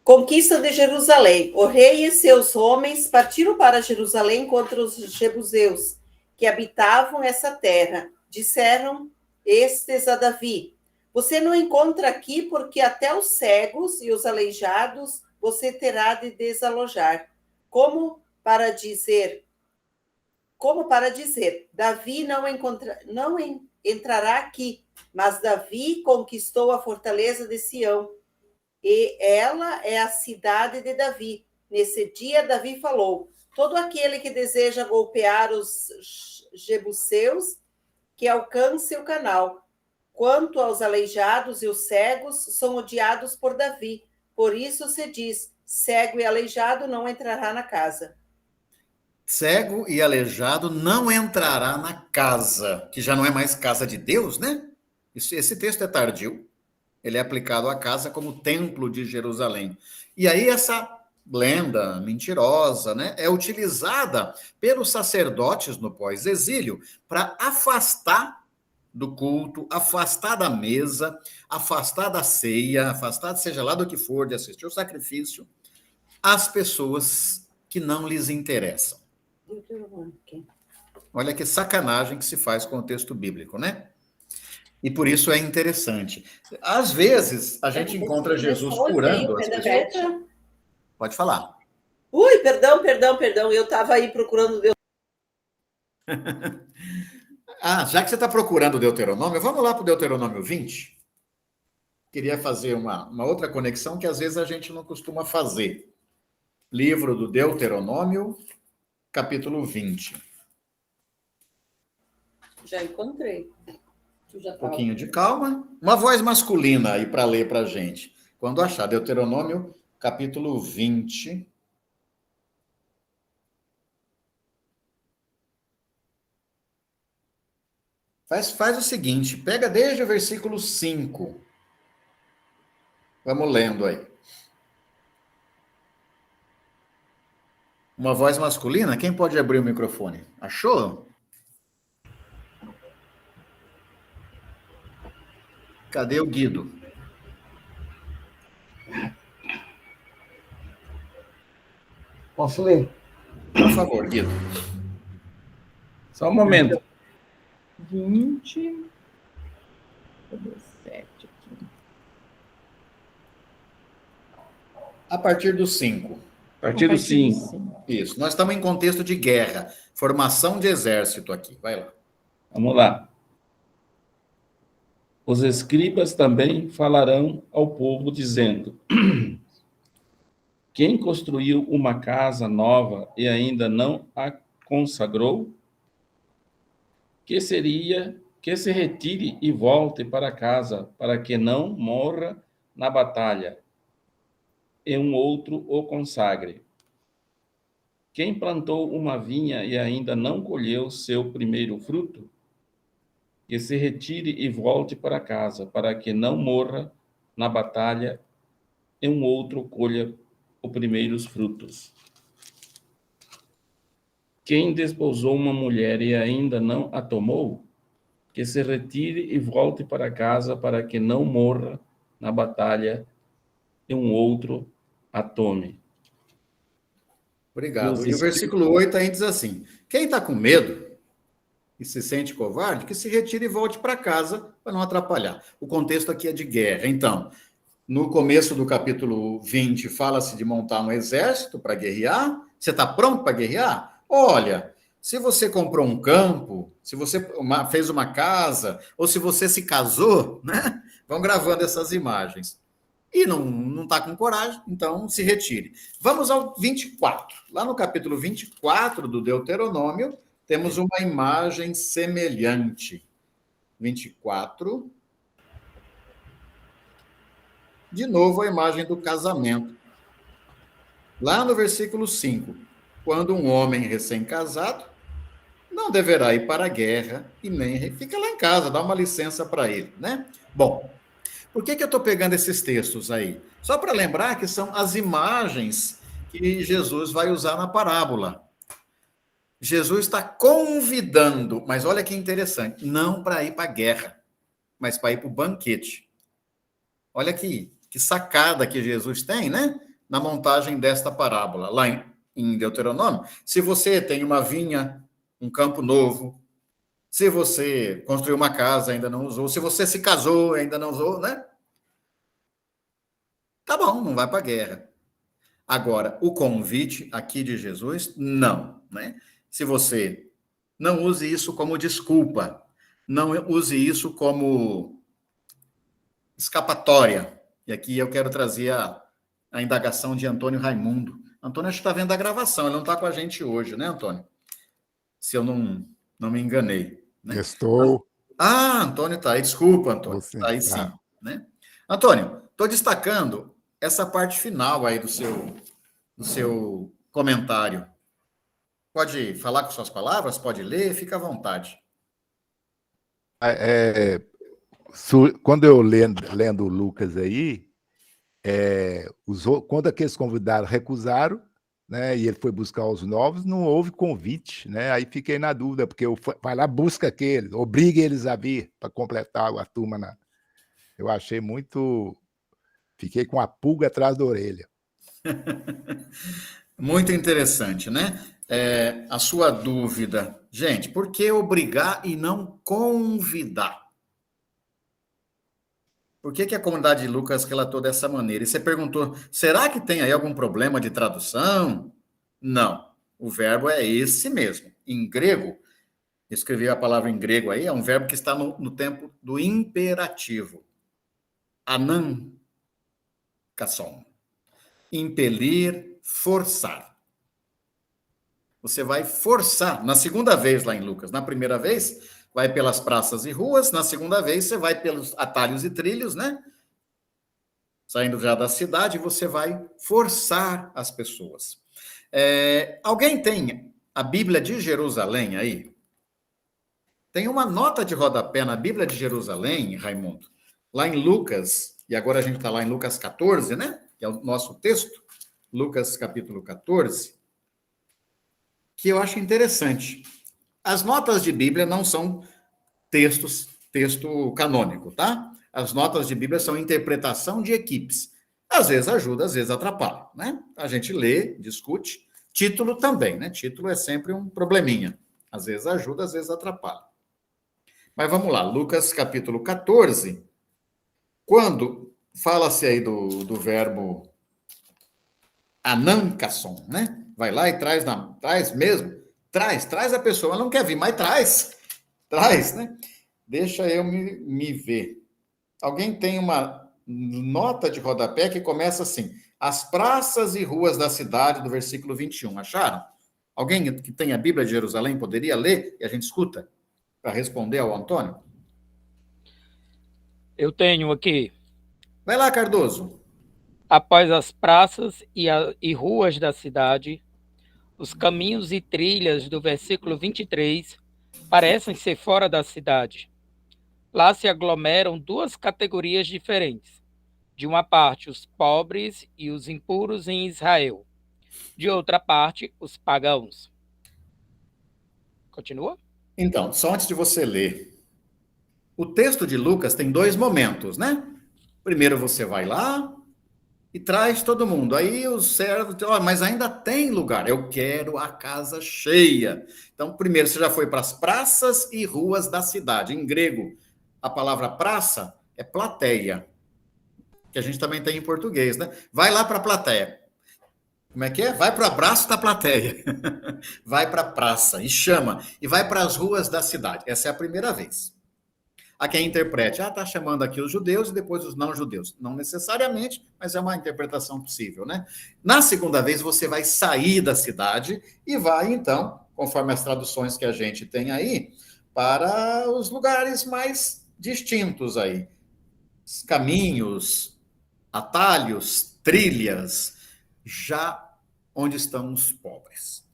[SPEAKER 6] Conquista de Jerusalém. O rei e seus homens partiram para Jerusalém contra os jebuseus, que habitavam essa terra. Disseram estes a Davi, você não encontra aqui porque até os cegos e os aleijados você terá de desalojar. Como para dizer, Davi não entrará aqui, mas Davi conquistou a fortaleza de Sião, e ela é a cidade de Davi. Nesse dia, Davi falou, todo aquele que deseja golpear os jebuseus, que alcance o canal. Quanto aos aleijados e os cegos, são odiados por Davi. Por isso se diz, cego e aleijado não entrará na casa.
[SPEAKER 2] Cego e aleijado não entrará na casa, que já não é mais casa de Deus, né? Esse texto é tardio. Ele é aplicado à casa como templo de Jerusalém. E aí essa lenda mentirosa, né, é utilizada pelos sacerdotes no pós-exílio para afastar do culto, afastar da mesa, afastar da ceia, afastar, seja lá do que for, de assistir o sacrifício, as pessoas que não lhes interessam. Olha que sacanagem que se faz com o texto bíblico, né? E por isso é interessante. Às vezes, a gente encontra Jesus curando as pessoas. Pode falar.
[SPEAKER 6] Ui, perdão. Eu estava aí procurando Deus.
[SPEAKER 2] Já que você está procurando o Deuteronômio, vamos lá para o Deuteronômio 20. Queria fazer uma outra conexão que às vezes a gente não costuma fazer. Livro do Deuteronômio, capítulo 20.
[SPEAKER 6] Já encontrei.
[SPEAKER 2] Um pouquinho de calma. Uma voz masculina aí para ler para a gente. Quando achar, Deuteronômio, capítulo 20. Faz o seguinte, pega desde o versículo 5. Vamos lendo aí. Uma voz masculina? Quem pode abrir o microfone? Achou? Cadê o Guido?
[SPEAKER 11] Posso ler?
[SPEAKER 2] Por favor, Guido.
[SPEAKER 11] Só um momento. 20. Cadê 7 aqui?
[SPEAKER 2] A partir do 5.
[SPEAKER 11] A partir do 5.
[SPEAKER 2] Isso. Nós estamos em contexto de guerra. Formação de exército aqui. Vai lá.
[SPEAKER 11] Vamos lá. Os escribas também falarão ao povo, dizendo: quem construiu uma casa nova e ainda não a consagrou, que se retire e volte para casa, para que não morra na batalha, e um outro o consagre. Quem plantou uma vinha e ainda não colheu seu primeiro fruto, que se retire e volte para casa, para que não morra na batalha, e um outro colha os primeiros frutos. Quem desposou uma mulher e ainda não a tomou, que se retire e volte para casa, para que não morra na batalha, e um outro a tome.
[SPEAKER 2] Obrigado. E o versículo 8 aí diz assim: quem está com medo e se sente covarde, que se retire e volte para casa para não atrapalhar. O contexto aqui é de guerra. Então, no começo do capítulo 20, fala-se de montar um exército para guerrear. Você está pronto para guerrear? Olha, se você comprou um campo, se você fez uma casa, ou se você se casou, né? Vão gravando essas imagens. E não está com coragem, então se retire. Vamos ao 24. Lá no capítulo 24 do Deuteronômio, temos uma imagem semelhante. 24. De novo, a imagem do casamento. Lá no versículo 5. Quando um homem recém-casado não deverá ir para a guerra e nem fica lá em casa, dá uma licença para ele, né? Bom, por que eu estou pegando esses textos aí? Só para lembrar que são as imagens que Jesus vai usar na parábola. Jesus está convidando, mas olha que interessante, não para ir para a guerra, mas para ir para o banquete. Olha que sacada que Jesus tem, né? Na montagem desta parábola, lá em Deuteronômio. Se você tem uma vinha, um campo novo, se você construiu uma casa, ainda não usou, se você se casou, ainda não usou, né? Tá bom, não vai para a guerra. Agora, o convite aqui de Jesus, não, né? Se você não use isso como desculpa, não use isso como escapatória. E aqui eu quero trazer a indagação de Antônio Raimundo. Antônio, acho que está vendo a gravação, ele não está com a gente hoje, né, Antônio? Se eu não me enganei. Né?
[SPEAKER 12] Estou.
[SPEAKER 2] Ah, Antônio está aí, desculpa, Antônio. Está aí sim. Né? Antônio, estou destacando essa parte final aí do seu comentário. Pode falar com suas palavras, pode ler, fica à vontade.
[SPEAKER 12] Quando eu lendo o Lucas aí, quando aqueles convidados recusaram, né, e ele foi buscar os novos, não houve convite, né? Aí fiquei na dúvida, porque vai lá, busca aqueles, obriga eles a vir para completar a turma. Eu achei muito... Fiquei com a pulga atrás da orelha.
[SPEAKER 2] Muito interessante, né? A sua dúvida. Gente, por que obrigar e não convidar? Por que a comunidade de Lucas relatou dessa maneira? E você perguntou, será que tem aí algum problema de tradução? Não. O verbo é esse mesmo. Em grego, escrevi a palavra em grego aí, é um verbo que está no tempo do imperativo. Anankason. Impelir, forçar. Você vai forçar, na segunda vez lá em Lucas. Na primeira vez, vai pelas praças e ruas, na segunda vez, você vai pelos atalhos e trilhos, né? saindo já da cidade, você vai forçar as pessoas. Alguém tem a Bíblia de Jerusalém aí? Tem uma nota de rodapé na Bíblia de Jerusalém, Raimundo, lá em Lucas, e agora a gente está lá em Lucas 14, né? Que é o nosso texto, Lucas capítulo 14, que eu acho interessante. As notas de Bíblia não são texto canônico, tá? As notas de Bíblia são interpretação de equipes. Às vezes ajuda, às vezes atrapalha, né? A gente lê, discute. Título também, né? Título é sempre um probleminha. Às vezes ajuda, às vezes atrapalha. Mas vamos lá, Lucas capítulo 14, quando fala-se aí do verbo anankasson, né? Vai lá e traz mesmo, traz a pessoa, ela não quer vir, mas traz, né? Deixa eu me ver. Alguém tem uma nota de rodapé que começa assim, as praças e ruas da cidade, do versículo 21, acharam? Alguém que tem a Bíblia de Jerusalém poderia ler e a gente escuta? Para responder ao Antônio?
[SPEAKER 5] Eu tenho aqui.
[SPEAKER 2] Vai lá, Cardoso.
[SPEAKER 5] Após as praças e ruas da cidade, os caminhos e trilhas do versículo 23 parecem ser fora da cidade. Lá se aglomeram duas categorias diferentes. De uma parte, os pobres e os impuros em Israel. De outra parte, os pagãos. Continua?
[SPEAKER 2] Então, só antes de você ler, o texto de Lucas tem dois momentos, né? Primeiro você vai lá e traz todo mundo. Aí o servo diz, mas ainda tem lugar, eu quero a casa cheia. Então, primeiro você já foi para as praças e ruas da cidade. Em grego, a palavra praça é plateia, que a gente também tem em português, né? Vai lá para a plateia. Como é que é? Vai para o abraço da plateia. Vai para a praça e chama. E vai para as ruas da cidade. Essa é a primeira vez. Há quem interprete, está chamando aqui os judeus e depois os não-judeus. Não necessariamente, mas é uma interpretação possível, né? Na segunda vez, você vai sair da cidade e vai, então, conforme as traduções que a gente tem aí, para os lugares mais distintos aí. Caminhos, atalhos, trilhas, já onde estão os pobres.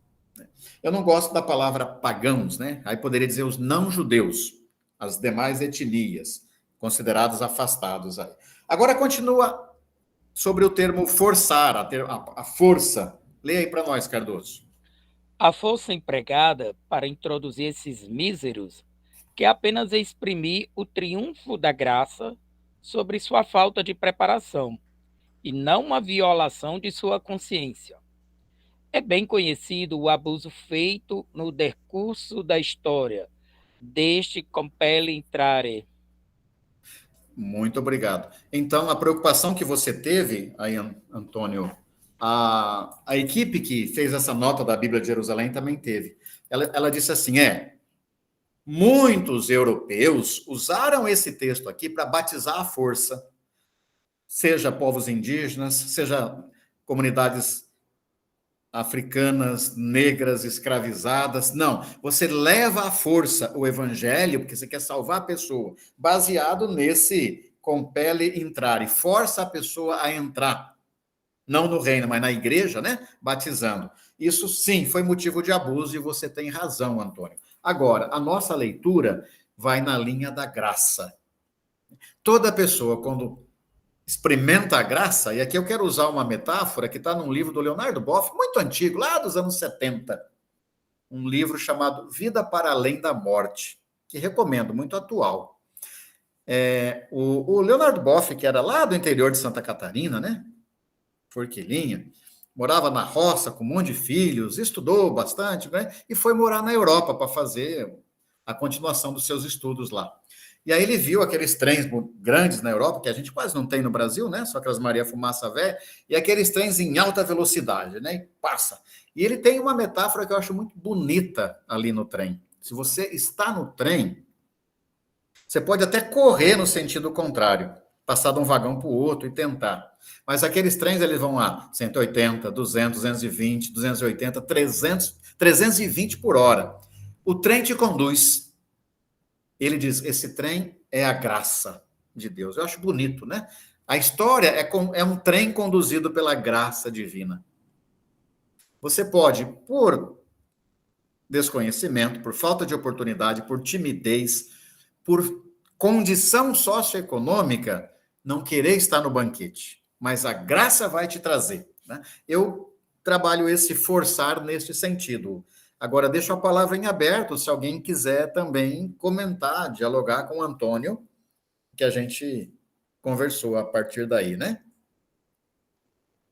[SPEAKER 2] Eu não gosto da palavra pagãos, né? Aí poderia dizer os não-judeus, as demais etnias, considerados afastados aí. Agora continua sobre o termo forçar, a força. Leia aí para nós, Cardoso.
[SPEAKER 5] A força empregada para introduzir esses míseros quer apenas exprimir o triunfo da graça sobre sua falta de preparação, e não uma violação de sua consciência. É bem conhecido o abuso feito no decurso da história, deste compele entrare.
[SPEAKER 2] Muito obrigado. Então, a preocupação que você teve aí, Antônio, a equipe que fez essa nota da Bíblia de Jerusalém também teve. Ela disse assim, muitos europeus usaram esse texto aqui para batizar à força, seja povos indígenas, seja comunidades africanas, negras, escravizadas. Não, você leva à força o evangelho, porque você quer salvar a pessoa, baseado nesse compele entrar, e força a pessoa a entrar, não no reino, mas na igreja, né? Batizando. Isso, sim, foi motivo de abuso, e você tem razão, Antônio. Agora, a nossa leitura vai na linha da graça. Toda pessoa, quando experimenta a graça, e aqui eu quero usar uma metáfora que está num livro do Leonardo Boff, muito antigo, lá dos anos 70, um livro chamado Vida para Além da Morte, que recomendo, muito atual. O Leonardo Boff, que era lá do interior de Santa Catarina, né? Forquilinha, morava na roça com um monte de filhos, estudou bastante, né? E foi morar na Europa para fazer a continuação dos seus estudos lá. E aí ele viu aqueles trens grandes na Europa, que a gente quase não tem no Brasil, né? Só aquelas Maria Fumaça Véia, e aqueles trens em alta velocidade, né? E passa. E ele tem uma metáfora que eu acho muito bonita ali no trem. Se você está no trem, você pode até correr no sentido contrário, passar de um vagão para o outro e tentar. Mas aqueles trens, eles vão lá, 180, 200, 220, 280, 300, 320 por hora. O trem te conduz. Ele diz, esse trem é a graça de Deus. Eu acho bonito, né? A história é um trem conduzido pela graça divina. Você pode, por desconhecimento, por falta de oportunidade, por timidez, por condição socioeconômica, não querer estar no banquete, mas a graça vai te trazer, né? Eu trabalho esse forçar neste sentido. Agora, deixo a palavra em aberto, se alguém quiser também comentar, dialogar com o Antônio, que a gente conversou a partir daí, né?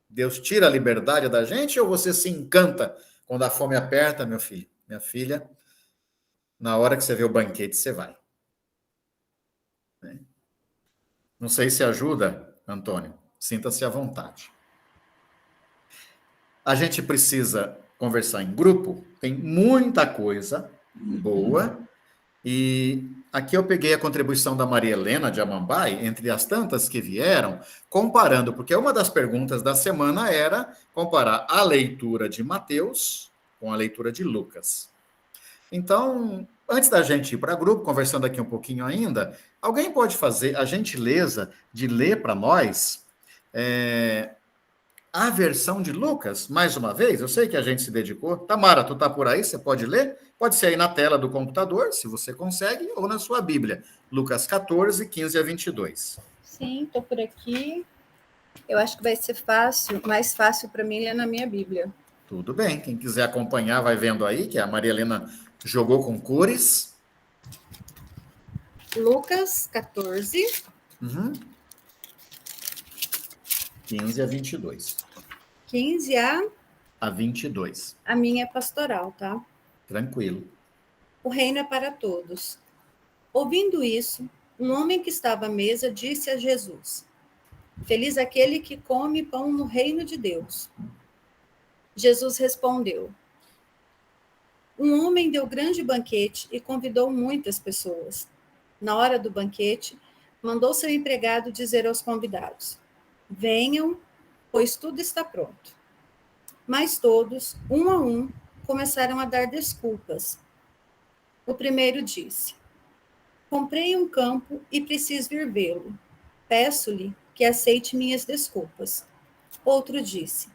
[SPEAKER 2] Deus tira a liberdade da gente ou você se encanta quando a fome aperta, meu filho? Minha filha, na hora que você vê o banquete, você vai. Não sei se ajuda, Antônio. Sinta-se à vontade. A gente precisa conversar em grupo, tem muita coisa boa, e aqui eu peguei a contribuição da Maria Helena de Amambai, entre as tantas que vieram, comparando, porque uma das perguntas da semana era comparar a leitura de Mateus com a leitura de Lucas. Então, antes da gente ir para grupo, conversando aqui um pouquinho ainda, alguém pode fazer a gentileza de ler para nós a versão de Lucas, mais uma vez? Eu sei que a gente se dedicou. Tamara, tu tá por aí? Você pode ler? Pode ser aí na tela do computador, se você consegue, ou na sua Bíblia. Lucas 14, 15 a 22.
[SPEAKER 13] Sim, estou por aqui. Eu acho que vai ser mais fácil para mim ler na minha Bíblia.
[SPEAKER 2] Tudo bem. Quem quiser acompanhar, vai vendo aí, que a Maria Helena jogou com cores.
[SPEAKER 13] Lucas 14.
[SPEAKER 2] 15 a 22.
[SPEAKER 13] 15
[SPEAKER 2] a 22.
[SPEAKER 13] A minha é pastoral, tá?
[SPEAKER 2] Tranquilo.
[SPEAKER 13] O reino é para todos. Ouvindo isso, um homem que estava à mesa disse a Jesus: Feliz aquele que come pão no reino de Deus. Jesus respondeu: Um homem deu grande banquete e convidou muitas pessoas. Na hora do banquete, mandou seu empregado dizer aos convidados: Venham, pois tudo está pronto. Mas todos, um a um, começaram a dar desculpas. O primeiro disse: Comprei um campo e preciso vir vê-lo. Peço-lhe que aceite minhas desculpas. Outro disse: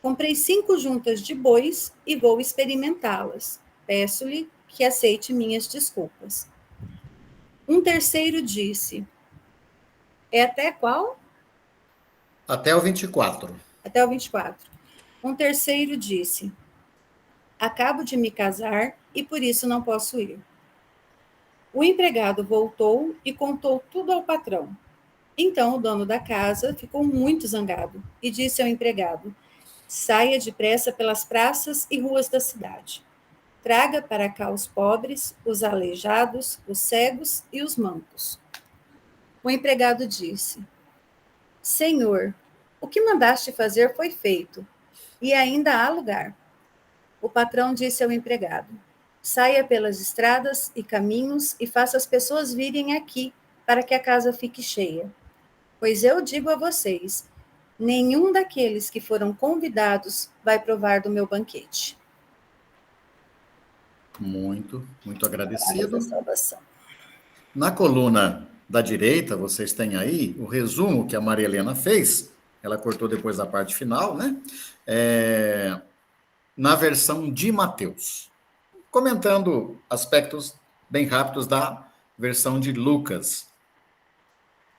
[SPEAKER 13] Comprei 5 juntas de bois e vou experimentá-las. Peço-lhe que aceite minhas desculpas. Um terceiro disse: É até qual?
[SPEAKER 2] Até o 24.
[SPEAKER 13] Até o 24. Um terceiro disse: Acabo de me casar e por isso não posso ir. O empregado voltou e contou tudo ao patrão. Então o dono da casa ficou muito zangado e disse ao empregado: Saia depressa pelas praças e ruas da cidade. Traga para cá os pobres, os aleijados, os cegos e os mancos. O empregado disse: Senhor, o que mandaste fazer foi feito, e ainda há lugar. O patrão disse ao empregado: Saia pelas estradas e caminhos e faça as pessoas virem aqui, para que a casa fique cheia. Pois eu digo a vocês, nenhum daqueles que foram convidados vai provar do meu banquete.
[SPEAKER 2] Muito agradecido.
[SPEAKER 13] Salvação.
[SPEAKER 2] Na coluna da direita, vocês têm aí o resumo que a Maria Helena fez. Ela cortou depois da parte final, né? Na versão de Mateus. Comentando aspectos bem rápidos da versão de Lucas.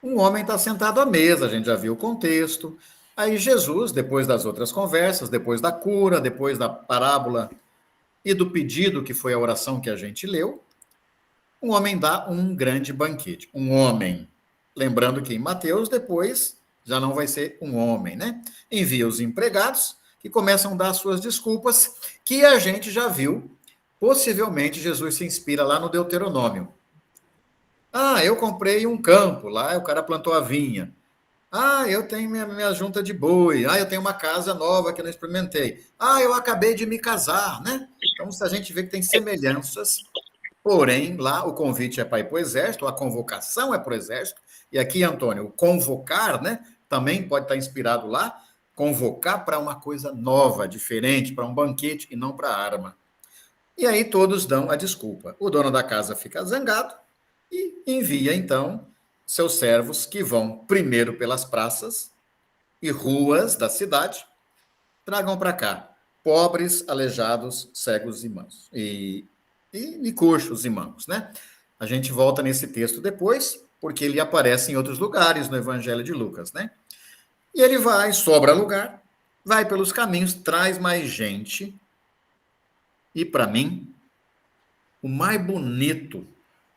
[SPEAKER 2] Um homem está sentado à mesa, a gente já viu o contexto. Aí Jesus, depois das outras conversas, depois da cura, depois da parábola e do pedido, que foi a oração que a gente leu, um homem dá um grande banquete. Um homem, lembrando que em Mateus, depois, já não vai ser um homem, né? Envia os empregados, que começam a dar suas desculpas, que a gente já viu. Possivelmente, Jesus se inspira lá no Deuteronômio. Eu comprei um campo, lá o cara plantou a vinha. Eu tenho minha junta de boi. Eu tenho uma casa nova que eu não experimentei. Eu acabei de me casar, né? Então, se a gente vê que tem semelhanças, porém, lá o convite é para ir para o exército, a convocação é para o exército, e aqui, Antônio, o convocar, né, também pode estar inspirado lá, convocar para uma coisa nova, diferente, para um banquete e não para arma. E aí todos dão a desculpa. O dono da casa fica zangado e envia, então, seus servos que vão primeiro pelas praças e ruas da cidade, tragam para cá pobres, aleijados, cegos e mancos, e coxos e mancos, né? A gente volta nesse texto depois, porque ele aparece em outros lugares no Evangelho de Lucas, né? E ele vai, sobra lugar, vai pelos caminhos, traz mais gente. E para mim, o mais bonito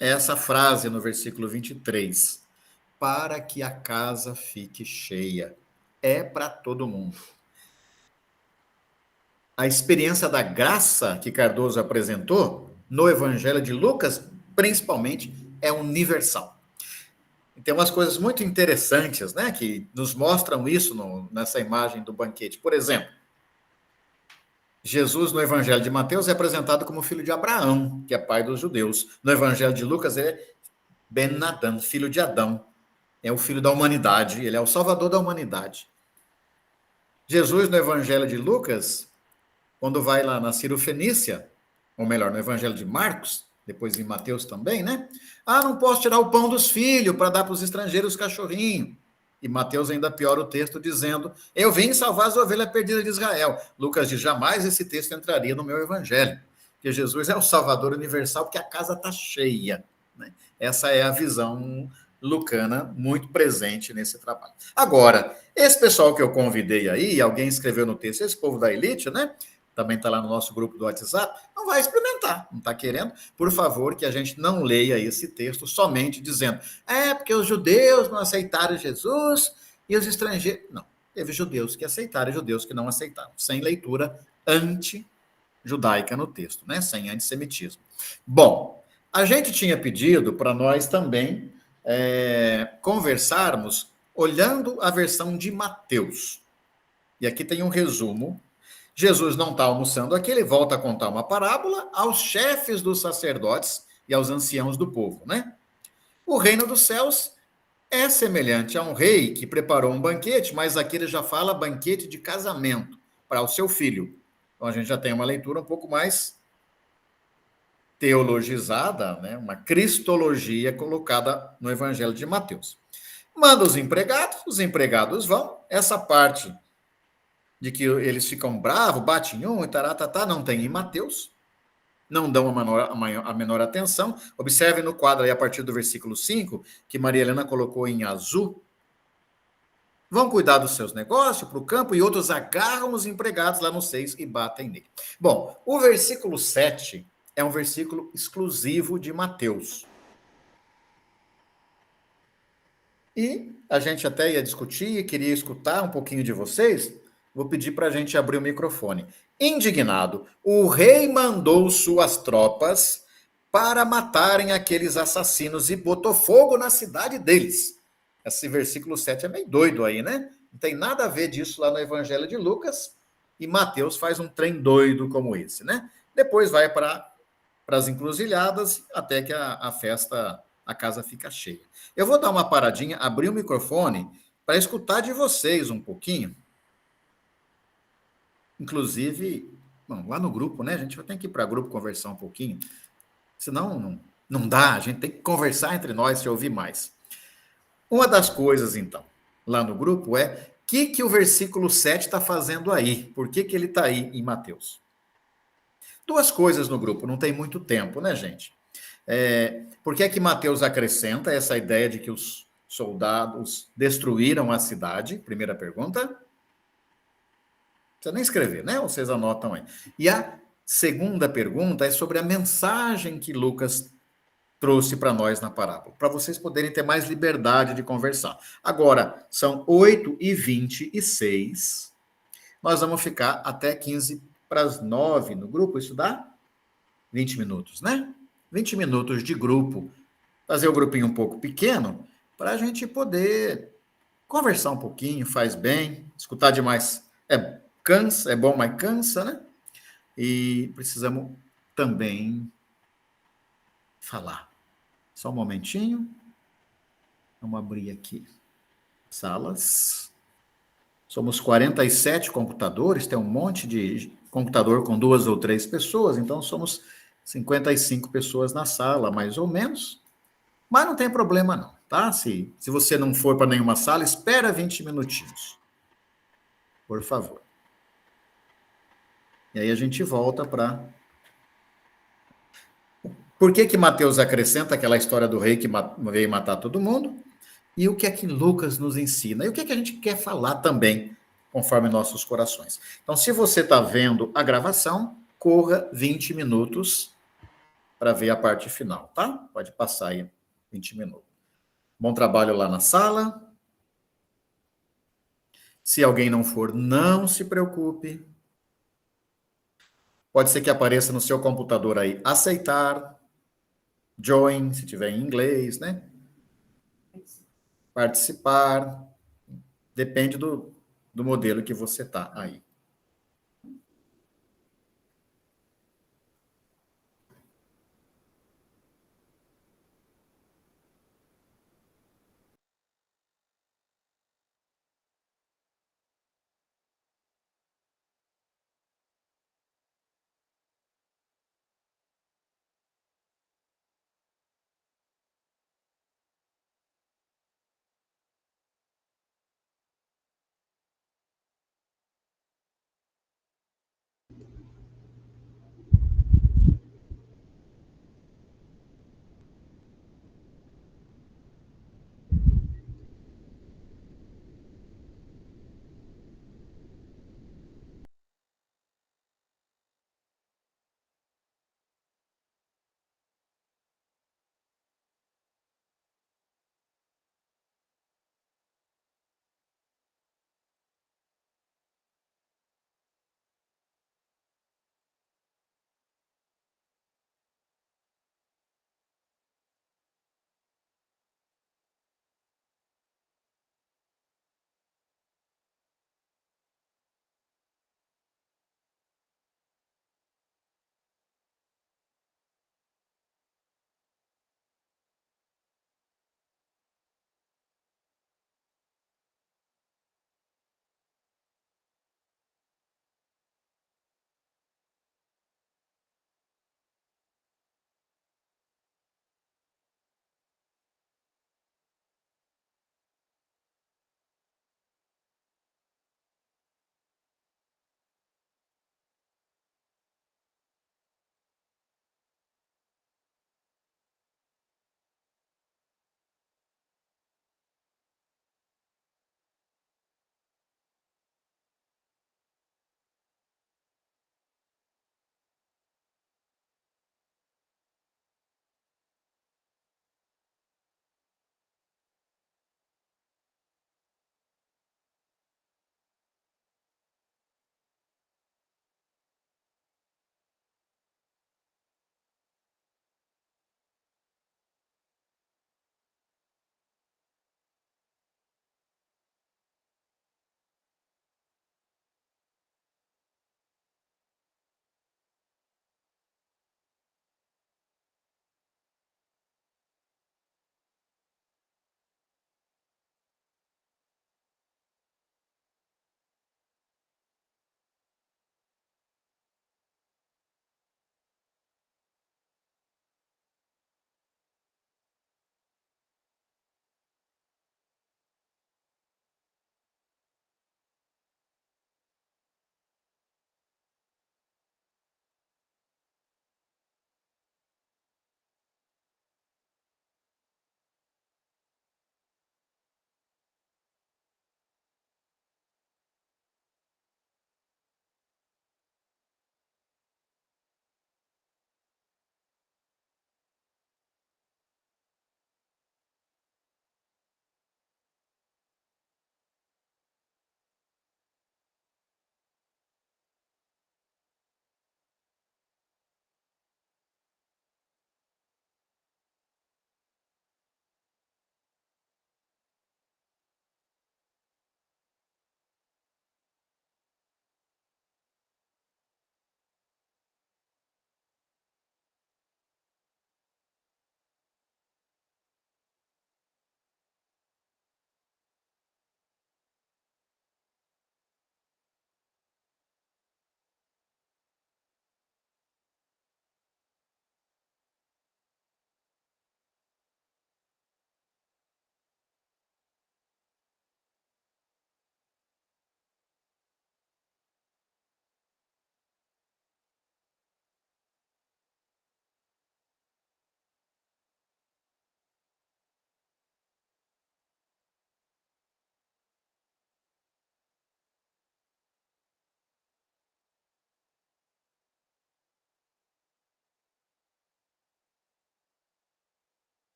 [SPEAKER 2] é essa frase no versículo 23. Para que a casa fique cheia. É para todo mundo. A experiência da graça que Cardoso apresentou no Evangelho de Lucas, principalmente, é universal. E tem umas coisas muito interessantes, né, que nos mostram isso nessa imagem do banquete. Por exemplo, Jesus, no Evangelho de Mateus, é apresentado como filho de Abraão, que é pai dos judeus. No Evangelho de Lucas, ele é Ben Adão, filho de Adão. É o filho da humanidade, ele é o salvador da humanidade. Jesus, no Evangelho de Lucas, quando vai lá na Cirofenícia, ou melhor, no Evangelho de Marcos, depois em Mateus também, né? Ah, não posso tirar o pão dos filhos para dar para os estrangeiros cachorrinho. E Mateus ainda piora o texto dizendo, eu vim salvar as ovelhas perdidas de Israel. Lucas diz, jamais esse texto entraria no meu evangelho, porque Jesus é o salvador universal, porque a casa está cheia. Né? Essa é a visão lucana muito presente nesse trabalho. Agora, esse pessoal que eu convidei aí, alguém escreveu no texto, esse povo da elite, né? Também está lá no nosso grupo do WhatsApp, não vai experimentar, não está querendo. Por favor, que a gente não leia esse texto somente dizendo, porque os judeus não aceitaram Jesus e os estrangeiros... Não, teve judeus que aceitaram e judeus que não aceitaram, sem leitura anti-judaica no texto, né? Sem antissemitismo. Bom, a gente tinha pedido para nós também conversarmos olhando a versão de Mateus. E aqui tem um resumo. Jesus não está almoçando aqui, ele volta a contar uma parábola aos chefes dos sacerdotes e aos anciãos do povo, né? O reino dos céus é semelhante a um rei que preparou um banquete, mas aqui ele já fala banquete de casamento para o seu filho. Então a gente já tem uma leitura um pouco mais teologizada, né? Uma cristologia colocada no Evangelho de Mateus. Manda os empregados vão, essa parte de que eles ficam bravos, batem um e taratata, não tem em Mateus, não dão a menor atenção. Observe no quadro aí, a partir do versículo 5, que Maria Helena colocou em azul. Vão cuidar dos seus negócios para o campo e outros agarram os empregados lá no 6 e batem nele. Bom, o versículo 7 é um versículo exclusivo de Mateus. E a gente até ia discutir, queria escutar um pouquinho de vocês. Vou pedir para a gente abrir o microfone. Indignado, o rei mandou suas tropas para matarem aqueles assassinos e botou fogo na cidade deles. Esse versículo 7 é meio doido aí, né? Não tem nada a ver disso lá no Evangelho de Lucas, e Mateus faz um trem doido como esse, né? Depois vai para as encruzilhadas, até que a festa, a casa fica cheia. Eu vou dar uma paradinha, abrir o microfone, para escutar de vocês um pouquinho. Inclusive, lá no grupo, né? A gente vai ter que ir para o grupo conversar um pouquinho. Senão, não dá. A gente tem que conversar entre nós e ouvir mais. Uma das coisas, então, lá no grupo é o que o versículo 7 está fazendo aí? Por que ele está aí em Mateus? Duas coisas no grupo, não tem muito tempo, né, gente? Por que Mateus acrescenta essa ideia de que os soldados destruíram a cidade? Primeira pergunta. Não precisa nem escrever, né? Vocês anotam aí. E a segunda pergunta é sobre a mensagem que Lucas trouxe para nós na parábola, para vocês poderem ter mais liberdade de conversar. Agora, são 8h26. Nós vamos ficar até 8h45 no grupo. Isso dá 20 minutos, né? 20 minutos de grupo. Fazer o grupinho um pouco pequeno para a gente poder conversar um pouquinho, faz bem. Escutar demais cansa, é bom, mas cansa, né? E precisamos também falar. Só um momentinho. Vamos abrir aqui. Salas. Somos 47 computadores, tem um monte de computador com 2 ou 3 pessoas, então somos 55 pessoas na sala, mais ou menos. Mas não tem problema, não. tá? Se você não for para nenhuma sala, espera 20 minutinhos. Por favor. E aí a gente volta para... Por que que Mateus acrescenta aquela história do rei que veio matar todo mundo? E o que é que Lucas nos ensina? E o que é que a gente quer falar também, conforme nossos corações? Então, se você está vendo a gravação, corra 20 minutos para ver a parte final, tá? Pode passar aí 20 minutos. Bom trabalho lá na sala. Se alguém não for, não se preocupe. Pode ser que apareça no seu computador aí aceitar, join, se tiver em inglês, né? Participar. Depende do modelo que você tá aí.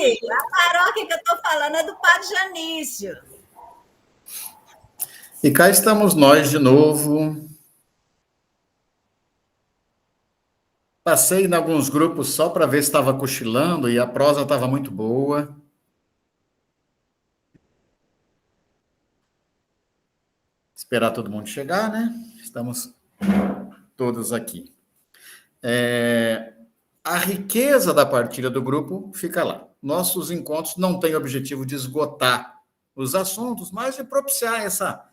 [SPEAKER 14] aqui, a paróquia que eu estou falando é do Padre Janício.
[SPEAKER 2] E cá estamos nós de novo. Passei em alguns grupos só para ver se estava cochilando e a prosa estava muito boa. Esperar todo mundo chegar, né? Estamos todos aqui. A riqueza da partilha do grupo fica lá. Nossos encontros não têm o objetivo de esgotar os assuntos, mas de propiciar essa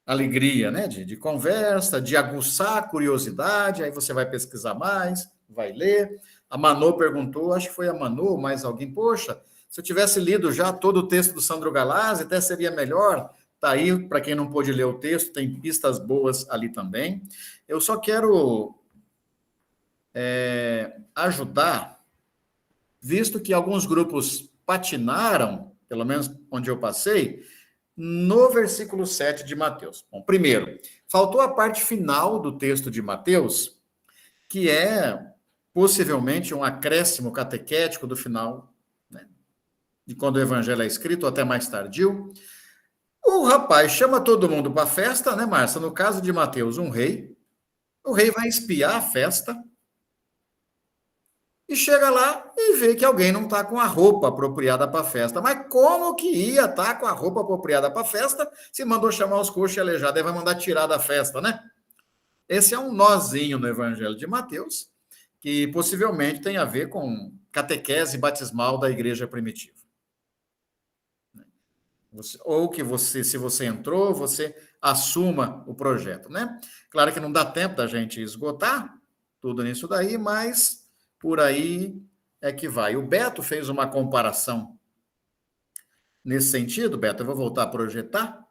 [SPEAKER 2] alegria, né? De conversa, de aguçar a curiosidade, aí você vai pesquisar mais, vai ler. A Manô perguntou, acho que foi a Manô, mais alguém, poxa, se eu tivesse lido já todo o texto do Sandro Galazzi, até seria melhor. Está aí, para quem não pôde ler o texto, tem pistas boas ali também. Eu só quero ajudar, visto que alguns grupos patinaram, pelo menos onde eu passei, no versículo 7 de Mateus. Bom, primeiro, faltou a parte final do texto de Mateus, que é possivelmente um acréscimo catequético do final, né, de quando o evangelho é escrito, ou até mais tardio. O rapaz chama todo mundo para a festa, né, Márcia? No caso de Mateus, um rei. O rei vai espiar a festa e chega lá e vê que alguém não está com a roupa apropriada para a festa. Mas como que ia estar com a roupa apropriada para a festa se mandou chamar os coxos e aleijados e vai mandar tirar da festa, né? Esse é um nozinho no Evangelho de Mateus, que possivelmente tem a ver com catequese batismal da igreja primitiva. Ou que você, se você entrou, você assuma o projeto, né? Claro que não dá tempo da gente esgotar tudo nisso daí, mas por aí é que vai. O Beto fez uma comparação nesse sentido, Beto, eu vou voltar a projetar.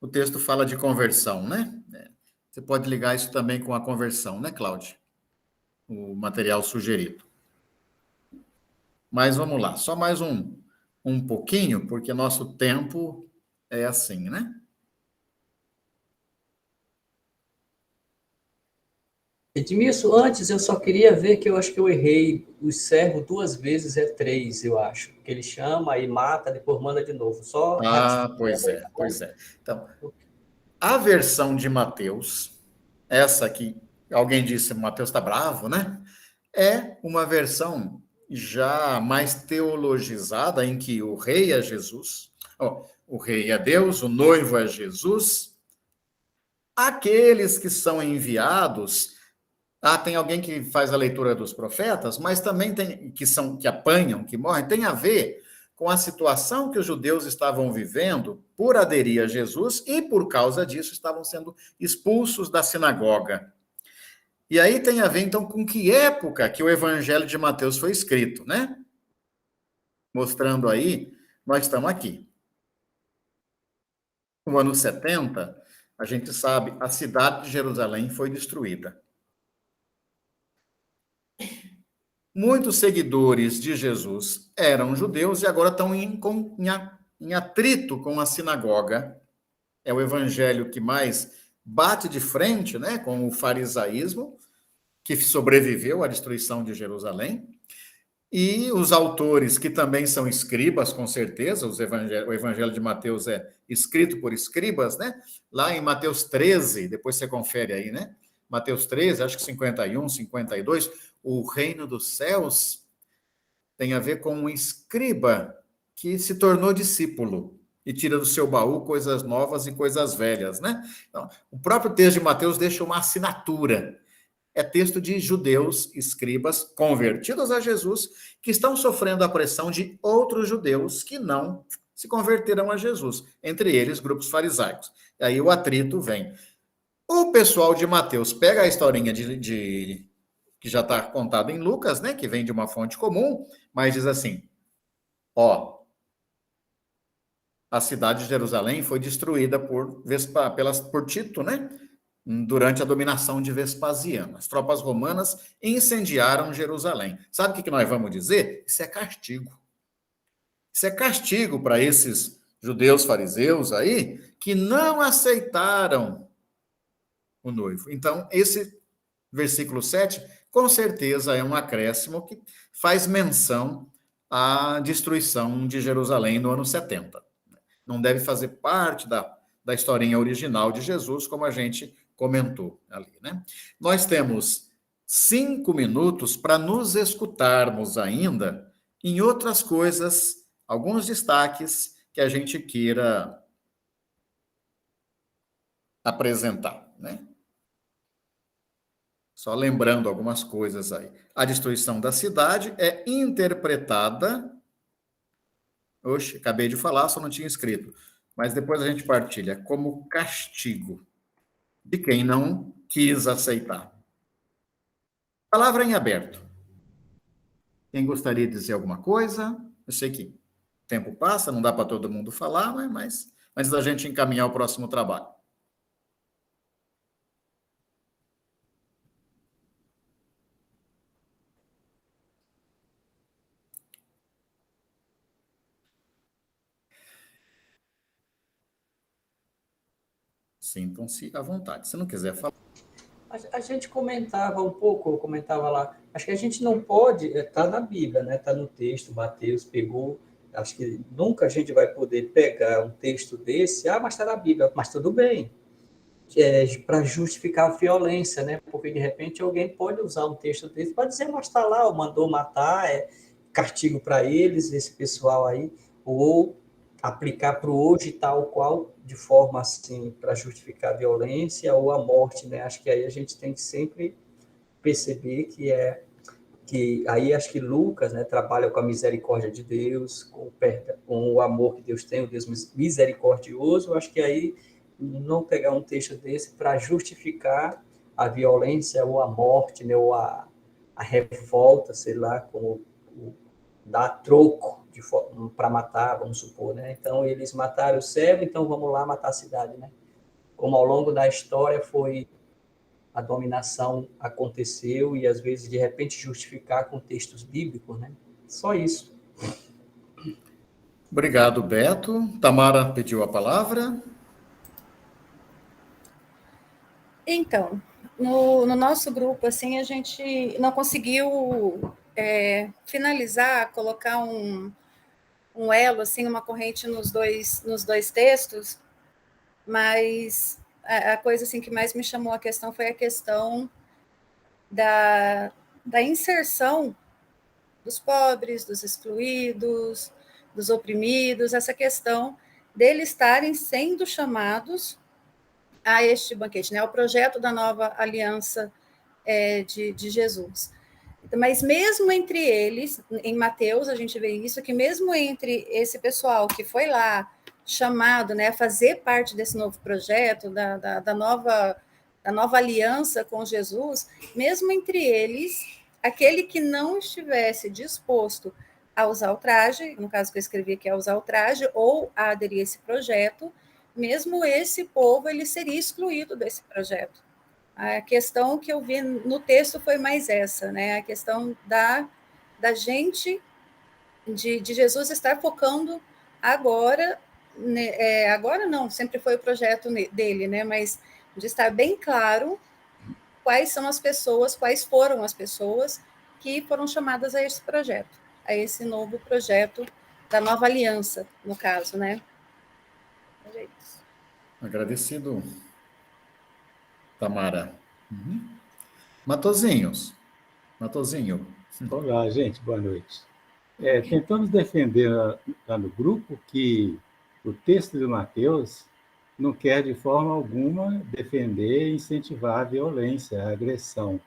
[SPEAKER 2] O texto fala de conversão, né? Você pode ligar isso também com a conversão, né, Cláudia? O material sugerido. Mas vamos lá, só mais um pouquinho, porque nosso tempo é assim, né?
[SPEAKER 15] Edmilson, antes eu só queria ver que eu acho que eu errei. O servo 2 vezes é 3, eu acho. Que ele chama, aí mata, depois manda de novo. Só
[SPEAKER 2] pois é. Então, a versão de Mateus, essa aqui, alguém disse, Mateus está bravo, né? É uma versão já mais teologizada, em que o rei é Jesus, o rei é Deus, o noivo é Jesus. Aqueles que são enviados, tem alguém que faz a leitura dos profetas, mas também tem que apanham, que morrem, tem a ver com a situação que os judeus estavam vivendo por aderir a Jesus e por causa disso estavam sendo expulsos da sinagoga. E aí tem a ver, então, com que época que o Evangelho de Mateus foi escrito, né? Mostrando aí, nós estamos aqui. No ano 70, a gente sabe, a cidade de Jerusalém foi destruída. Muitos seguidores de Jesus eram judeus e agora estão em atrito com a sinagoga. É o evangelho que mais bate de frente, né, com o farisaísmo, que sobreviveu à destruição de Jerusalém. E os autores, que também são escribas, com certeza, o evangelho de Mateus é escrito por escribas, né? Lá em Mateus 13, depois você confere aí, né? Mateus 13, acho que 51, 52, o reino dos céus tem a ver com um escriba que se tornou discípulo e tira do seu baú coisas novas e coisas velhas, né? Então, o próprio texto de Mateus deixa uma assinatura. É texto de judeus, escribas, convertidos a Jesus, que estão sofrendo a pressão de outros judeus que não se converteram a Jesus, entre eles grupos farisaicos. E aí o atrito vem. O pessoal de Mateus pega a historinha que já está contada em Lucas, né, que vem de uma fonte comum, mas diz assim, a cidade de Jerusalém foi destruída por Tito, né, durante a dominação de Vespasiano. As tropas romanas incendiaram Jerusalém. Sabe o que nós vamos dizer? Isso é castigo. Isso é castigo para esses judeus fariseus aí que não aceitaram o noivo. Então, esse versículo 7, com certeza, é um acréscimo que faz menção a destruição de Jerusalém no ano 70. Não deve fazer parte da historinha original de Jesus, como a gente comentou ali, né? Nós temos 5 minutos para nos escutarmos ainda em outras coisas, alguns destaques que a gente queira apresentar, né? Só lembrando algumas coisas aí. A destruição da cidade é interpretada... Oxe, acabei de falar, só não tinha escrito. Mas depois a gente partilha como castigo de quem não quis aceitar. Palavra em aberto. Quem gostaria de dizer alguma coisa? Eu sei que o tempo passa, não dá para todo mundo falar, mas antes da gente encaminhar o próximo trabalho. Sintam-se à vontade. Se não quiser falar...
[SPEAKER 15] A gente comentava um pouco, eu comentava lá, acho que a gente não pode, está na Bíblia, né? Está no texto, Mateus pegou, acho que nunca a gente vai poder pegar um texto desse, mas está na Bíblia, mas tudo bem, para justificar a violência, né? Porque de repente alguém pode usar um texto desse para dizer, mas está lá, mandou matar, castigo para eles, esse pessoal aí, ou aplicar para o hoje tal qual, de forma assim, para justificar a violência ou a morte, né? Acho que aí a gente tem que sempre perceber que aí acho que Lucas, né, trabalha com a misericórdia de Deus, com o amor que Deus tem, o Deus misericordioso. Acho que aí não pegar um texto desse para justificar a violência ou a morte, né, ou a revolta, sei lá, como dar troco para matar, vamos supor, né? Então, eles mataram o servo, então vamos lá matar a cidade, né? Como ao longo da história a dominação aconteceu e, às vezes, de repente, justificar com textos bíblicos, né? Só isso.
[SPEAKER 2] Obrigado, Beto. Tamara pediu a palavra.
[SPEAKER 13] Então, no nosso grupo, assim, a gente não conseguiu finalizar, colocar um elo, assim, uma corrente nos dois textos, mas a coisa assim, que mais me chamou a questão foi a questão da inserção dos pobres, dos excluídos, dos oprimidos, essa questão deles estarem sendo chamados a este banquete, né, ao projeto da nova aliança de Jesus. Mas mesmo entre eles, em Mateus, a gente vê isso, que mesmo entre esse pessoal que foi lá chamado, né, a fazer parte desse novo projeto, da nova aliança com Jesus, mesmo entre eles, aquele que não estivesse disposto a usar o traje, no caso que eu escrevi aqui, a usar o traje, ou a aderir a esse projeto, mesmo esse povo, ele seria excluído desse projeto. A questão que eu vi no texto foi mais essa, né? A questão da gente, de Jesus estar focando agora, né? Agora não, sempre foi o projeto dele, né? Mas de estar bem claro quais são as pessoas, quais foram as pessoas que foram chamadas a esse projeto, a esse novo projeto da nova aliança, no caso, né? É isso.
[SPEAKER 2] Agradecido, Tamara. Matozinho.
[SPEAKER 16] Olá, gente, boa noite. Tentamos defender lá no grupo que o texto de Mateus não quer, de forma alguma, defender e incentivar a violência, a agressão.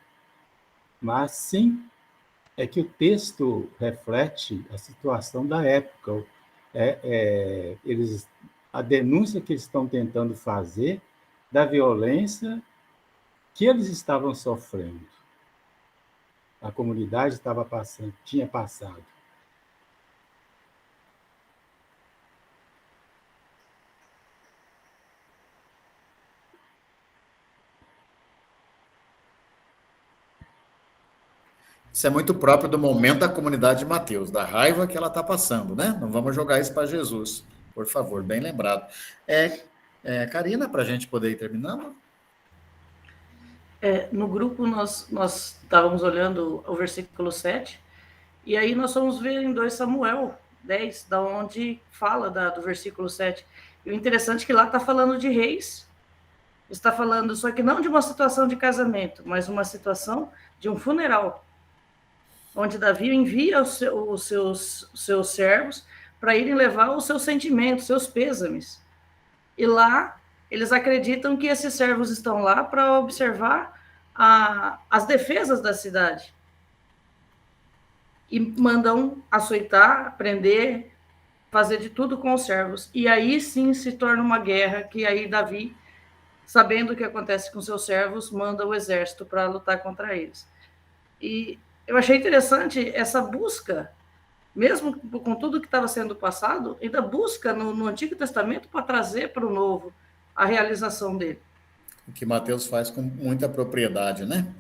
[SPEAKER 16] Mas, sim, é que o texto reflete a situação da época. A denúncia que eles estão tentando fazer da violência que eles estavam sofrendo. A comunidade tinha passado.
[SPEAKER 2] Isso é muito próprio do momento da comunidade de Mateus, da raiva que ela está passando, né? Não vamos jogar isso para Jesus, por favor, bem lembrado. Karina, para a gente poder ir terminando?
[SPEAKER 17] No grupo, nós estávamos olhando o versículo 7, E aí nós vamos ver em 2 Samuel 10, da onde fala do versículo 7. E o interessante é que lá está falando de reis, está falando, só que não de uma situação de casamento, mas uma situação de um funeral, onde Davi envia os seus servos para irem levar os seus sentimentos, seus pêsames. E lá, eles acreditam que esses servos estão lá para observar as defesas da cidade. E mandam açoitar, prender, fazer de tudo com os servos. E aí sim se torna uma guerra, que aí Davi, sabendo o que acontece com seus servos, manda o exército para lutar contra eles. E eu achei interessante essa busca, mesmo com tudo que estava sendo passado, ainda busca no Antigo Testamento para trazer para o Novo a realização dele.
[SPEAKER 2] O que Mateus faz com muita propriedade, né?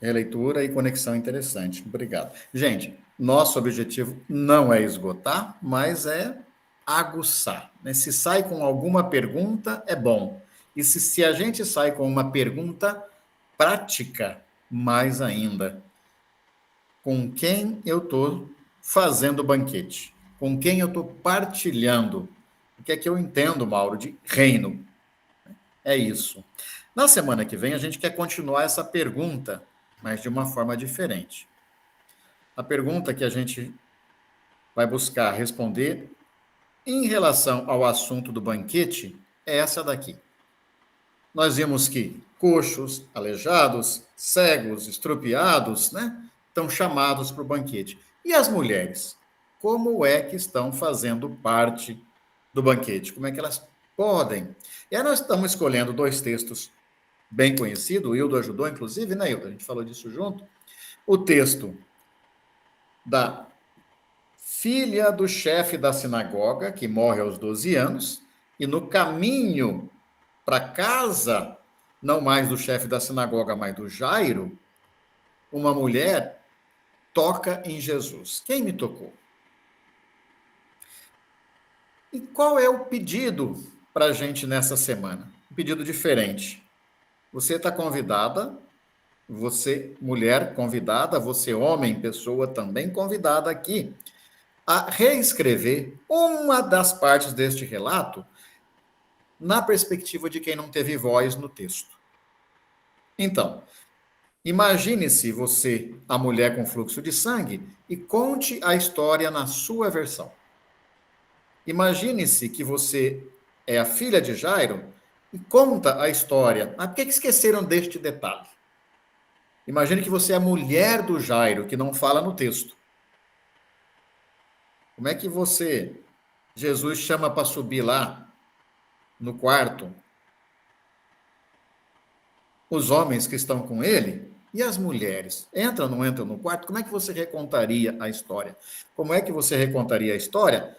[SPEAKER 2] Releitura e conexão interessante. Obrigado. Gente, nosso objetivo não é esgotar, mas é aguçar, né? Se sai com alguma pergunta, é bom. E se a gente sai com uma pergunta prática, mais ainda. Com quem eu estou fazendo banquete? Com quem eu estou partilhando? O que é que eu entendo, Mauro, de reino? É isso. Na semana que vem, a gente quer continuar essa pergunta, mas de uma forma diferente. A pergunta que a gente vai buscar responder em relação ao assunto do banquete é essa daqui. Nós vimos que coxos, aleijados, cegos, estrupiados, né, estão chamados para o banquete. E as mulheres? Como é que estão fazendo parte do banquete? Como é que elas podem? E aí nós estamos escolhendo 2 textos bem conhecidos, o Hildo ajudou, inclusive, né, Hildo? A gente falou disso junto. O texto da filha do chefe da sinagoga, que morre aos 12 anos, e no caminho para casa, não mais do chefe da sinagoga, mas do Jairo, uma mulher toca em Jesus. Quem me tocou? E qual é o pedido para a gente nessa semana? Um pedido diferente. Você está convidada, você, mulher, convidada, você, homem, pessoa também convidada aqui, a reescrever uma das partes deste relato na perspectiva de quem não teve voz no texto. Então, imagine-se você, a mulher com fluxo de sangue, e conte a história na sua versão. Imagine-se que você é a filha de Jairo e conta a história. Mas por que esqueceram deste detalhe? Imagine que você é a mulher do Jairo, que não fala no texto. Como é que Jesus chama para subir lá no quarto os homens que estão com ele e as mulheres? Entram ou não entram no quarto? Como é que você recontaria a história? Como é que você recontaria a história?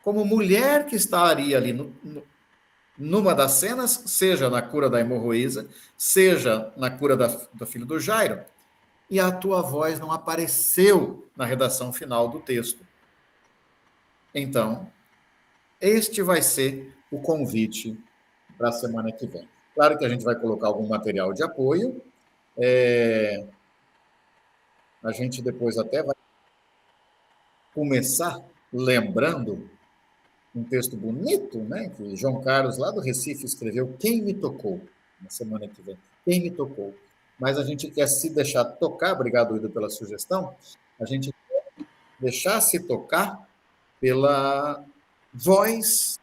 [SPEAKER 2] Como mulher que estaria ali numa das cenas, seja na cura da hemorroísa, seja na cura do filho do Jairo, e a tua voz não apareceu na redação final do texto. Então, este vai ser o convite para a semana que vem. Claro que a gente vai colocar algum material de apoio, a gente depois até vai começar lembrando um texto bonito, né, que João Carlos, lá do Recife, escreveu, Quem me tocou, na semana que vem, Quem me tocou. Mas a gente quer se deixar tocar, obrigado, Ida, pela sugestão, a gente quer deixar se tocar pela voz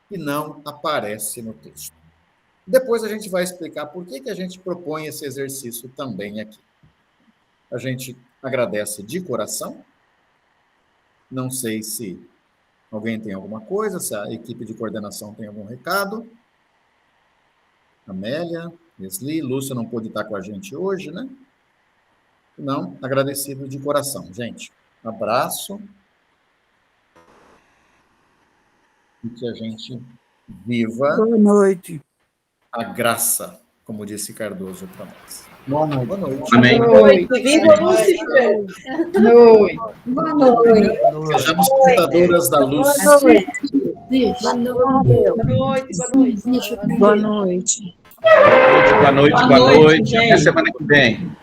[SPEAKER 2] que não aparece no texto. Depois a gente vai explicar por que a gente propõe esse exercício também aqui. A gente agradece de coração, não sei se alguém tem alguma coisa, se a equipe de coordenação tem algum recado. Amélia, Leslie, Lúcia não pôde estar com a gente hoje, né? Não, agradecido de coração, gente. Abraço. E que a gente viva
[SPEAKER 18] Boa noite.
[SPEAKER 2] A graça, como disse Cardoso para nós. Boa noite. Boa noite.
[SPEAKER 11] Amém.
[SPEAKER 6] Boa noite. Viva o Lúcifer.
[SPEAKER 18] Boa noite. Boa noite.
[SPEAKER 2] Sejamos portadoras da luz.
[SPEAKER 18] Boa noite.
[SPEAKER 6] Boa noite.
[SPEAKER 18] Boa noite.
[SPEAKER 11] Boa noite, boa noite. Até semana que vem.